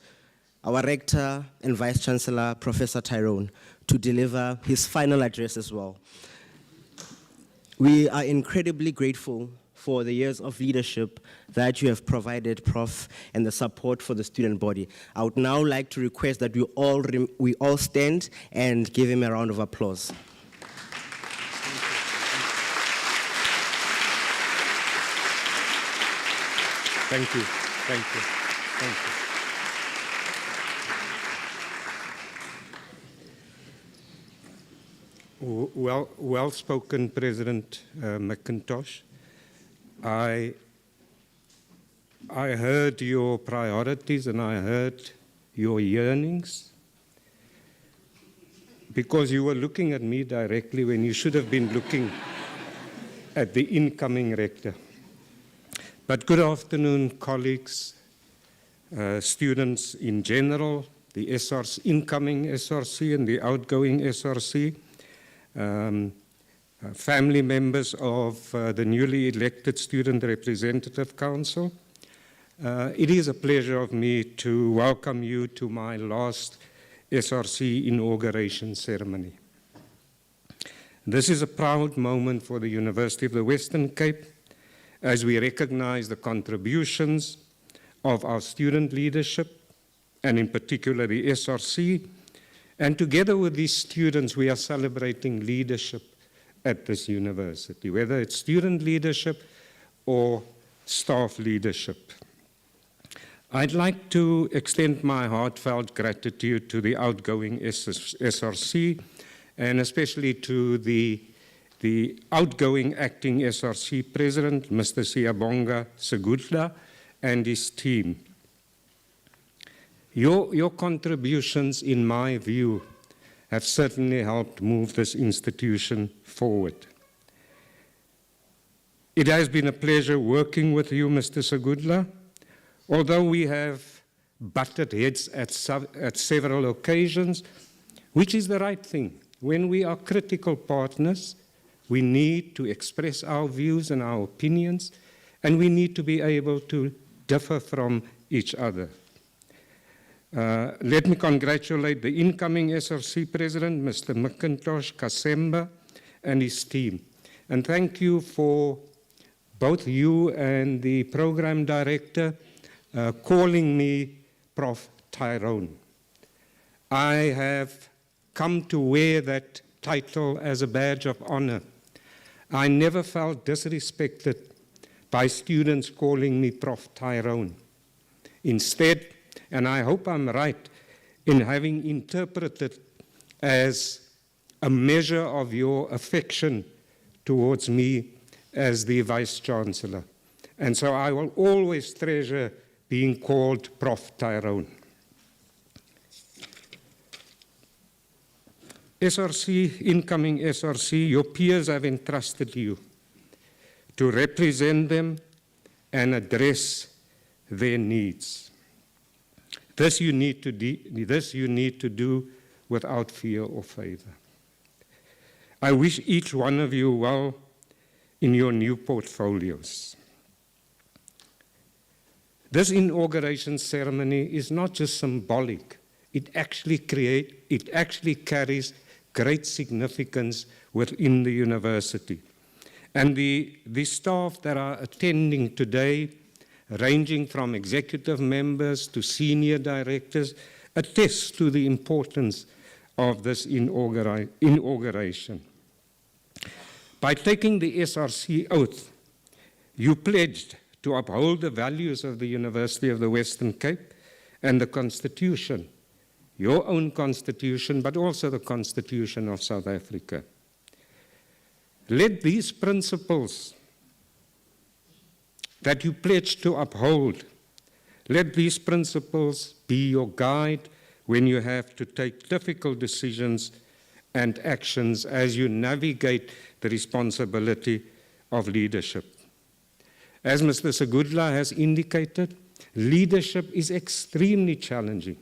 our Rector and Vice Chancellor, Professor Tyrone, to deliver his final address as well. We are incredibly grateful for the years of leadership that you have provided, Prof, and the support for the student body. I would now like to request that we all stand and give him a round of applause. Thank you. Thank you. Thank you. Well spoken, President McIntosh. I heard your priorities and I heard your yearnings. because you were looking at me directly when you should have been looking at the incoming rector. But good afternoon, colleagues, students in general, the incoming SRC and the outgoing SRC, family members of the newly elected Student Representative Council. It is a pleasure of me to welcome you to my last SRC inauguration ceremony. This is a proud moment for the University of the Western Cape as we recognize the contributions of our student leadership, and in particular the SRC, and together with these students we are celebrating leadership at this university, whether it's student leadership or staff leadership. I'd like to extend my heartfelt gratitude to the outgoing SRC, and especially to the outgoing acting SRC president, Mr. Siyabonga Segudla, and his team. Your contributions, in my view, have certainly helped move this institution forward. It has been a pleasure working with you, Mr. Segudla. Although we have butted heads at several occasions, which is the right thing. When we are critical partners, we need to express our views and our opinions, and we need to be able to differ from each other. Let me congratulate the incoming SRC president, Mr. McIntosh Kasemba, and his team. And thank you for both you and the program director calling me Prof. Tyrone. I have come to wear that title as a badge of honor. I never felt disrespected by students calling me Prof. Tyrone. Instead, and I hope I'm right in having interpreted as a measure of your affection towards me as the Vice Chancellor. And so I will always treasure being called Prof. Tyrone. SRC, incoming SRC, your peers have entrusted you to represent them and address their needs. This you need to do without fear or favor. I wish each one of you well in your new portfolios. This inauguration ceremony is not just symbolic. It actually carries great significance within the university. And the staff that are attending today, ranging from executive members to senior directors, attest to the importance of this inauguration. By taking the SRC oath, you pledged to uphold the values of the University of the Western Cape and the Constitution, your own Constitution, but also the Constitution of South Africa. Let these principles that you pledge to uphold, let these principles be your guide when you have to take difficult decisions and actions as you navigate the responsibility of leadership. As Mr. Segudla has indicated, leadership is extremely challenging,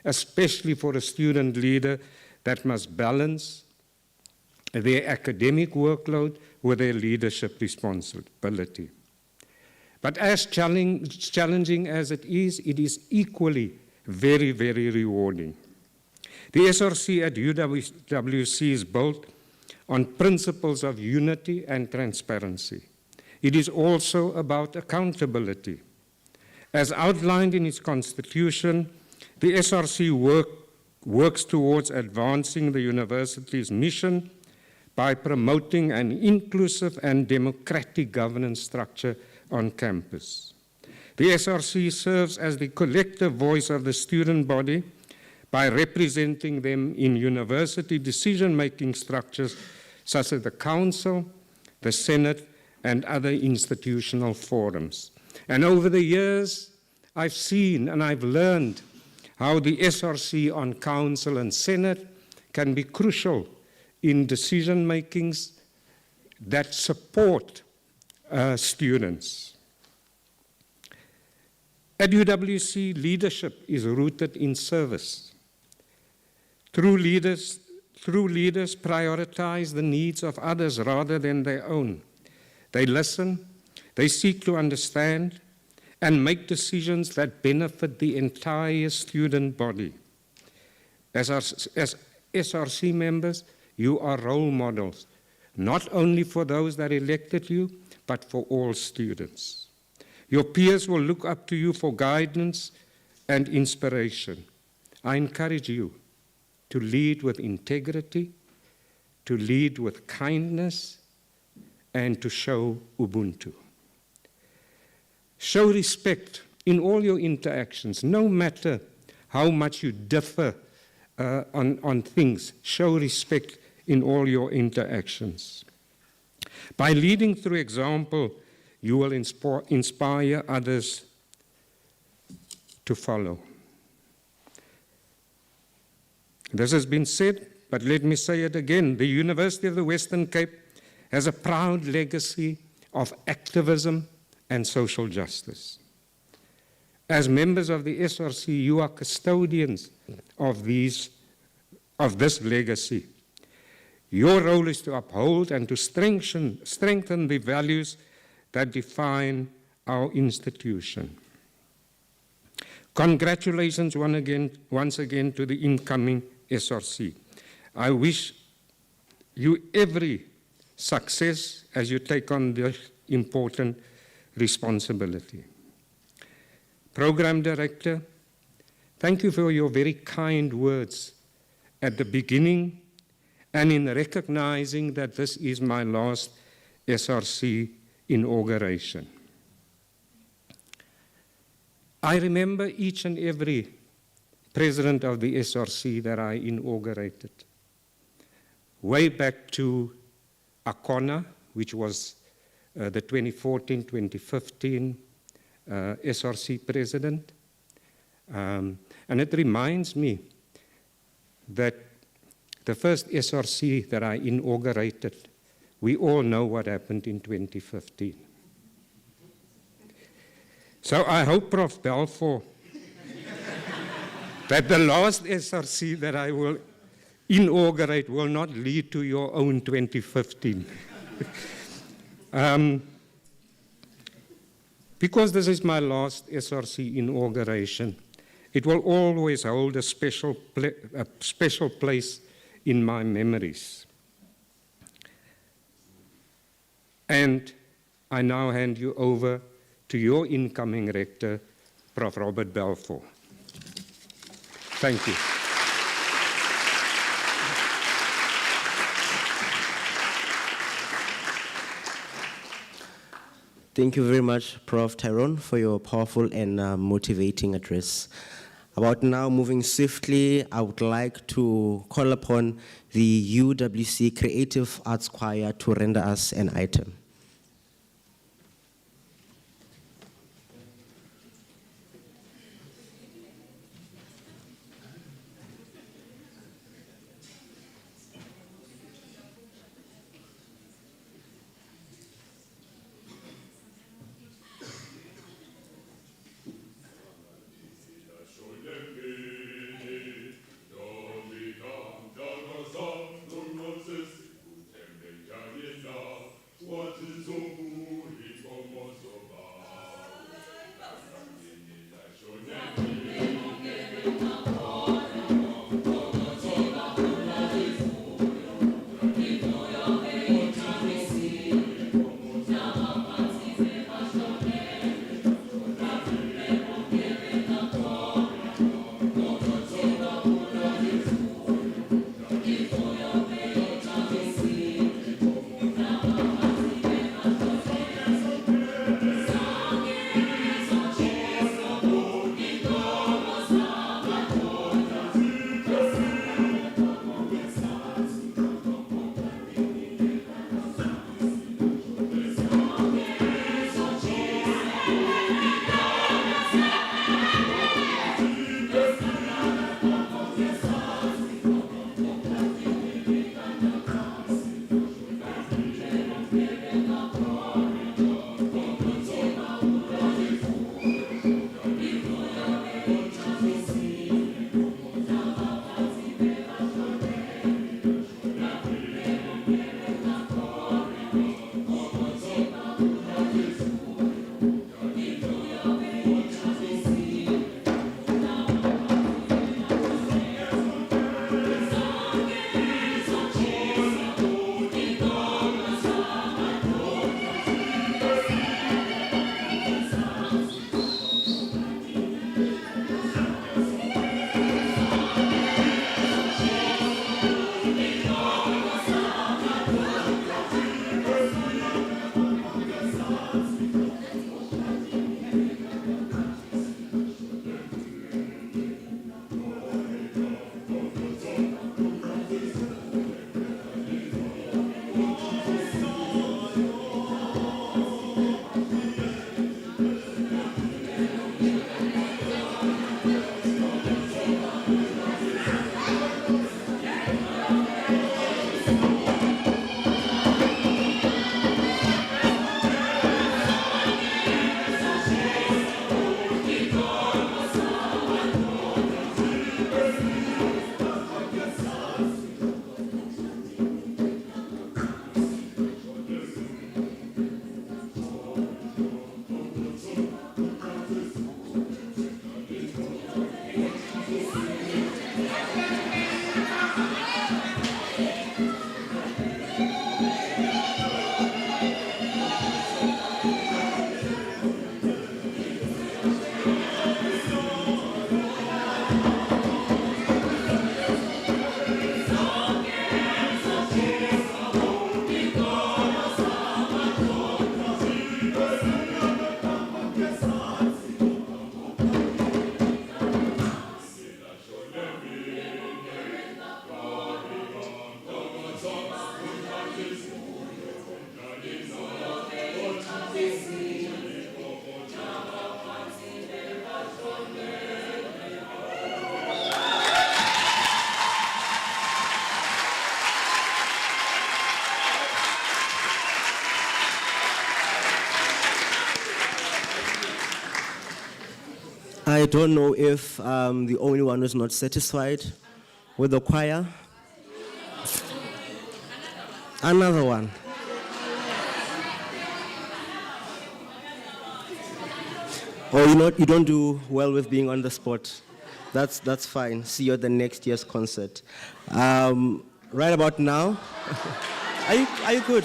especially for a student leader that must balance their academic workload with their leadership responsibility. But as challenging as it is equally very, very rewarding. The SRC at UWC is built on principles of unity and transparency. It is also about accountability. As outlined in its constitution, the SRC works towards advancing the university's mission by promoting an inclusive and democratic governance structure on campus. The SRC serves as the collective voice of the student body by representing them in university decision-making structures such as the Council, the Senate, and other institutional forums. And over the years, I've seen and I've learned how the SRC on Council and Senate can be crucial in decision makings that support students. At UWC, leadership is rooted in service. True leaders prioritize the needs of others rather than their own. They listen, they seek to understand, and make decisions that benefit the entire student body. As SRC members, you are role models, not only for those that elected you, but for all students. Your peers will look up to you for guidance and inspiration. I encourage you to lead with integrity, to lead with kindness, and to show Ubuntu. Show respect in all your interactions, no matter how much you differ on things. Show respect in all your interactions. By leading through example, you will inspire others to follow. This has been said, but let me say it again. The University of the Western Cape has a proud legacy of activism and social justice. As members of the SRC, you are custodians of this legacy. Your role is to uphold and to strengthen the values that define our institution. Congratulations once again to the incoming SRC. I wish you every success as you take on this important responsibility. Program Director, thank you for your very kind words at the beginning and in recognizing that this is my last SRC inauguration. I remember each and every president of the SRC that I inaugurated. Way back to Akona, which was the 2014-2015 SRC president. And it reminds me that the first SRC that I inaugurated, we all know what happened in 2015. So I hope, Prof. Balfour, that the last SRC that I will inaugurate will not lead to your own 2015. Because this is my last SRC inauguration, it will always hold a special place in my memories. And I now hand you over to your incoming rector, Prof. Robert Balfour. Thank you. Thank you very much, Prof. Tyrone, for your powerful and motivating address. About now, moving swiftly, I would like to call upon the UWC Creative Arts Choir to render us an item. What I don't know if the only one who's not satisfied with the choir. Another one. Or you don't do well with being on the spot. That's fine. See you at the next year's concert. Right about now, are you good?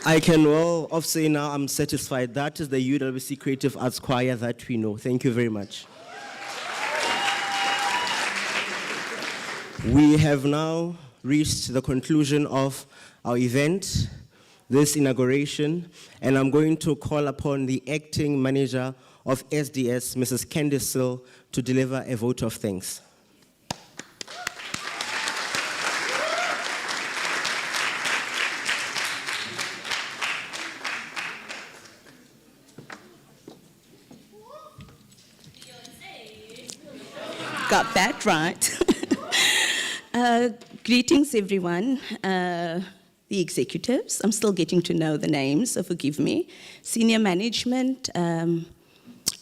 I can well off say now I'm satisfied. That is the UWC Creative Arts Choir that we know. Thank you very much. We have now reached the conclusion of our event, this inauguration, and I'm going to call upon the acting manager of SDS, Mrs. Candice Sill, to deliver a vote of thanks. Got that right. Greetings, everyone. The executives, I'm still getting to know the names, so forgive me. Senior management,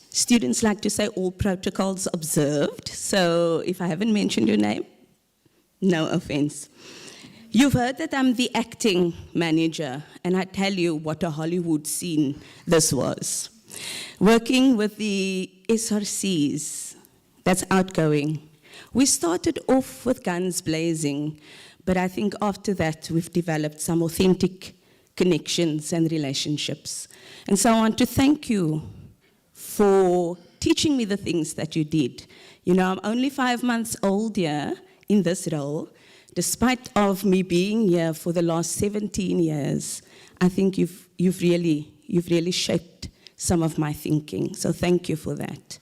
students like to say all protocols observed, so if I haven't mentioned your name, no offense. You've heard that I'm the acting manager, and I tell you what a Hollywood scene this was. Working with the SRCs, that's outgoing. We started off with guns blazing, but I think after that we've developed some authentic connections and relationships. And so I want to thank you for teaching me the things that you did. You know, I'm only 5 months old here in this role. Despite of me being here for the last 17 years, I think you've really shaped some of my thinking. So thank you for that.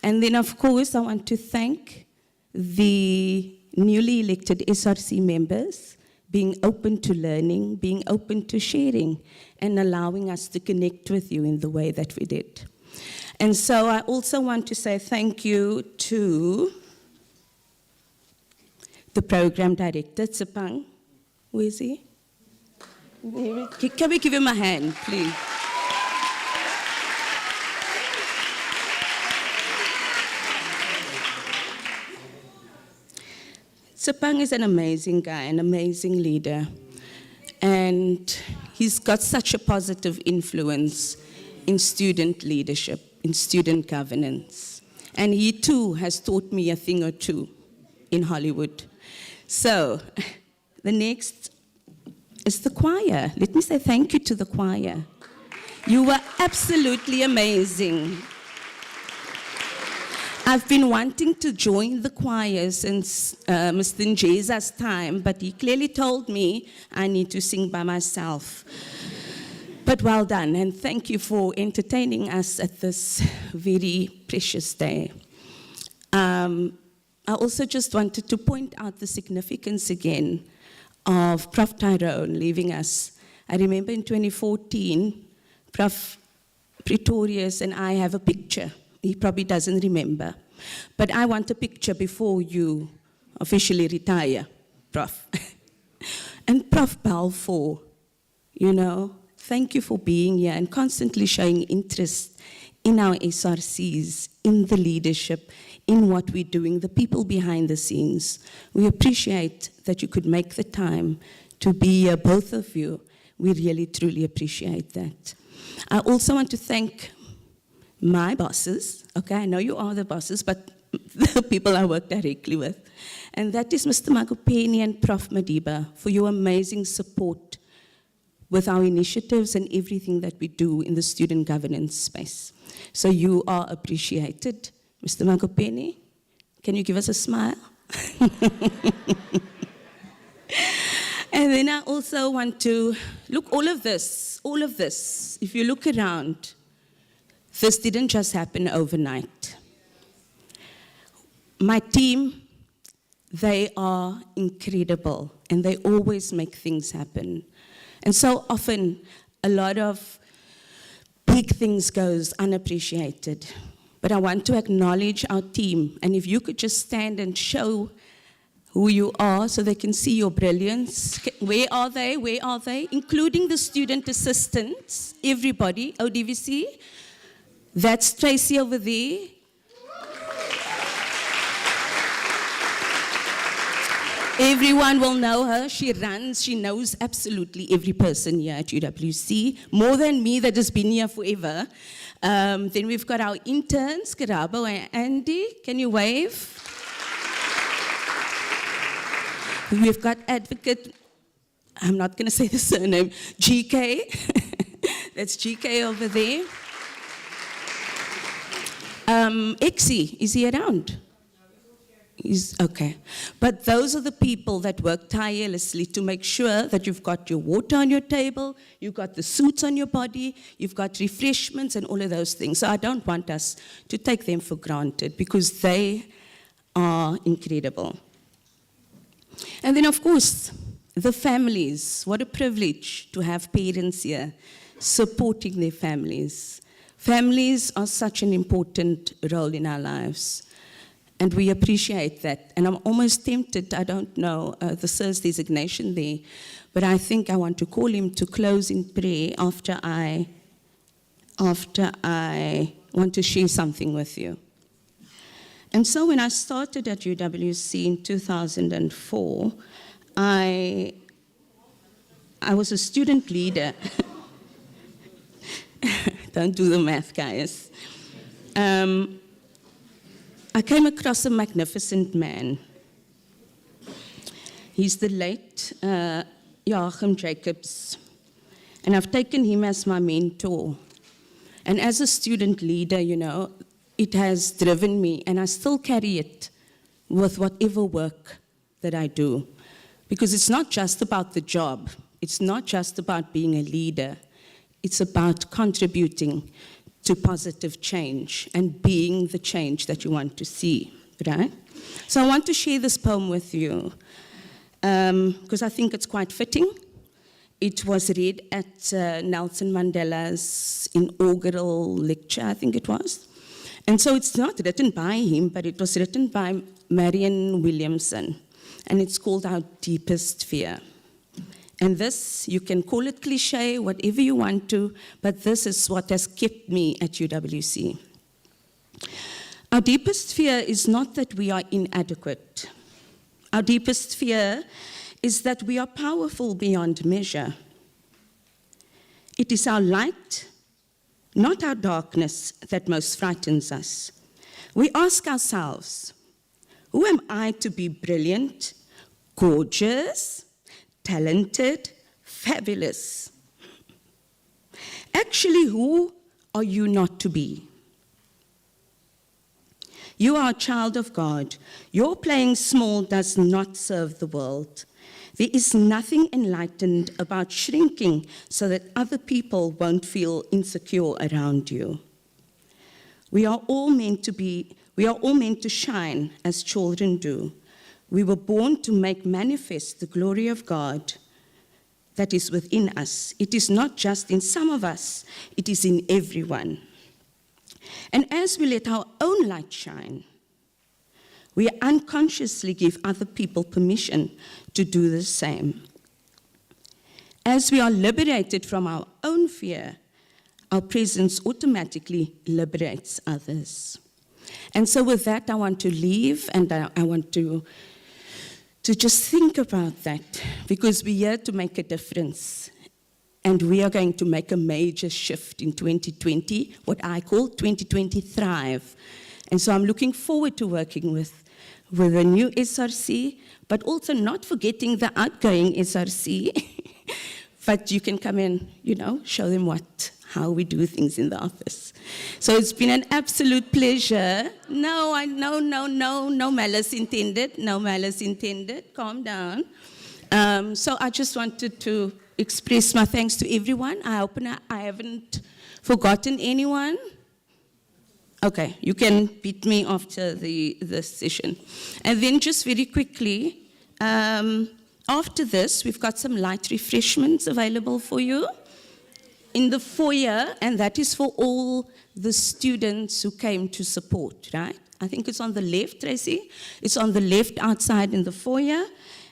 And then, of course, I want to thank the newly elected SRC members being open to learning, being open to sharing, and allowing us to connect with you in the way that we did. And so I also want to say thank you to the program director, Tsepang. Where is he? Can we give him a hand, please? Tsepang is an amazing guy, an amazing leader. And he's got such a positive influence in student leadership, in student governance. And he too has taught me a thing or two in Hollywood. So, the next is the choir. Let me say thank you to the choir. You were absolutely amazing. I've been wanting to join the choir since Mr. Njeza's time, but he clearly told me I need to sing by myself. But well done, and thank you for entertaining us at this very precious day. I also just wanted to point out the significance again of Prof. Tyrone leaving us. I remember in 2014, Prof. Pretorius and I have a picture. He probably doesn't remember. But I want a picture before you officially retire, Prof. And Prof. Balfour, you know, thank you for being here and constantly showing interest in our SRCs, in the leadership, in what we're doing, the people behind the scenes. We appreciate that you could make the time to be here, both of you. We really, truly appreciate that. I also want to thank my bosses. Okay, I know you are the bosses, but the people I work directly with. And that is Mr. Magopeni and Prof. Madiba for your amazing support with our initiatives and everything that we do in the student governance space. So you are appreciated. Mr. Magopeni, can you give us a smile? And then I also want to look, all of this, if you look around, this didn't just happen overnight. My team, they are incredible, and they always make things happen. And so often, a lot of big things goes unappreciated. But I want to acknowledge our team, and if you could just stand and show who you are so they can see your brilliance. Where are they? Where are they? Including the student assistants, everybody, ODVC. That's Tracy over there. Everyone will know her. She runs, she knows absolutely every person here at UWC, more than me that has been here forever. Then we've got our interns, Karabo and Andy. Can you wave? We've got advocate, I'm not going to say the surname, GK. That's GK over there. Exie, is he around? He's okay. But those are the people that work tirelessly to make sure that you've got your water on your table, you've got the suits on your body, you've got refreshments and all of those things. So I don't want us to take them for granted because they are incredible. And then, of course, the families. What a privilege to have parents here supporting their families. Families are such an important role in our lives. And we appreciate that. And I'm almost tempted, I don't know the sir's designation there, but I think I want to call him to close in prayer after I want to share something with you. And so when I started at UWC in 2004, I I was a student leader. Don't do the math, guys. I came across a magnificent man. He's the late Joachim Jacobs, and I've taken him as my mentor. And as a student leader, you know, it has driven me, and I still carry it with whatever work that I do. Because it's not just about the job. It's not just about being a leader. It's about contributing to positive change and being the change that you want to see, right? So I want to share this poem with you because I think it's quite fitting. It was read at Nelson Mandela's inaugural lecture, I think it was. And so it's not written by him, but it was written by Marianne Williamson. And it's called Our Deepest Fear. And this, you can call it cliche, whatever you want to, but this is what has kept me at UWC. Our deepest fear is not that we are inadequate. Our deepest fear is that we are powerful beyond measure. It is our light, not our darkness, that most frightens us. We ask ourselves, who am I to be brilliant, gorgeous, talented, fabulous? Actually, who are you not to be? You are a child of God. Your playing small does not serve the world. There is nothing enlightened about shrinking so that other people won't feel insecure around you. We are all meant to shine as children do. We were born to make manifest the glory of God that is within us. It is not just in some of us, it is in everyone. And as we let our own light shine, we unconsciously give other people permission to do the same. As we are liberated from our own fear, our presence automatically liberates others. And so with that, I want to leave, and I want to just think about that, because we're here to make a difference. And we are going to make a major shift in 2020, what I call 2020 Thrive. And so I'm looking forward to working with the new SRC, but also not forgetting the outgoing SRC. But you can come and, show them how we do things in the office. So it's been an absolute pleasure. No malice intended. No malice intended. Calm down. So I just wanted to express my thanks to everyone. I hope I haven't forgotten anyone. Okay, you can beat me after the session. And then just very quickly, after this, we've got some light refreshments available for you in the foyer, and that is for all the students who came to support, right? I think it's on the left, Tracy. It's on the left outside in the foyer.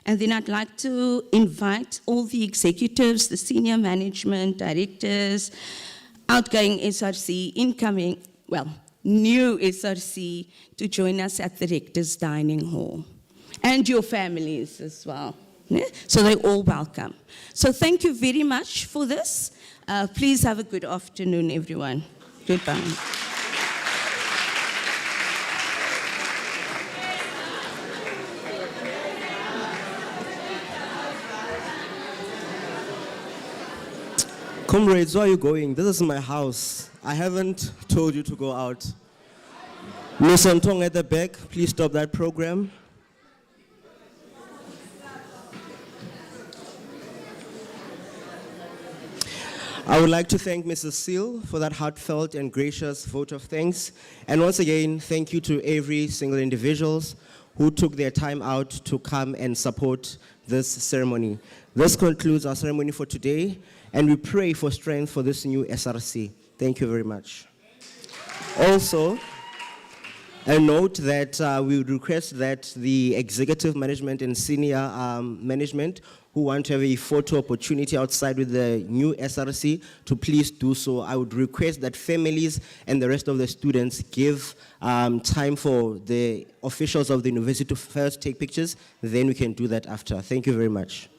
And then I'd like to invite all the executives, the senior management, directors, outgoing SRC, incoming, new SRC, to join us at the Rector's Dining Hall. And your families as well. Yeah? So they're all welcome. So thank you very much for this. Please have a good afternoon, everyone. Goodbye. Comrades, where are you going? This is my house. I haven't told you to go out. Miss Antong at the back, please stop that program. I would like to thank Mrs. Seal for that heartfelt and gracious vote of thanks. And once again, thank you to every single individual who took their time out to come and support this ceremony. This concludes our ceremony for today, and we pray for strength for this new SRC. Thank you very much. Also, a note that we would request that the executive management and senior management who want to have a photo opportunity outside with the new SRC to please do so. I would request that families and the rest of the students give time for the officials of the university to first take pictures, then we can do that after. Thank you very much.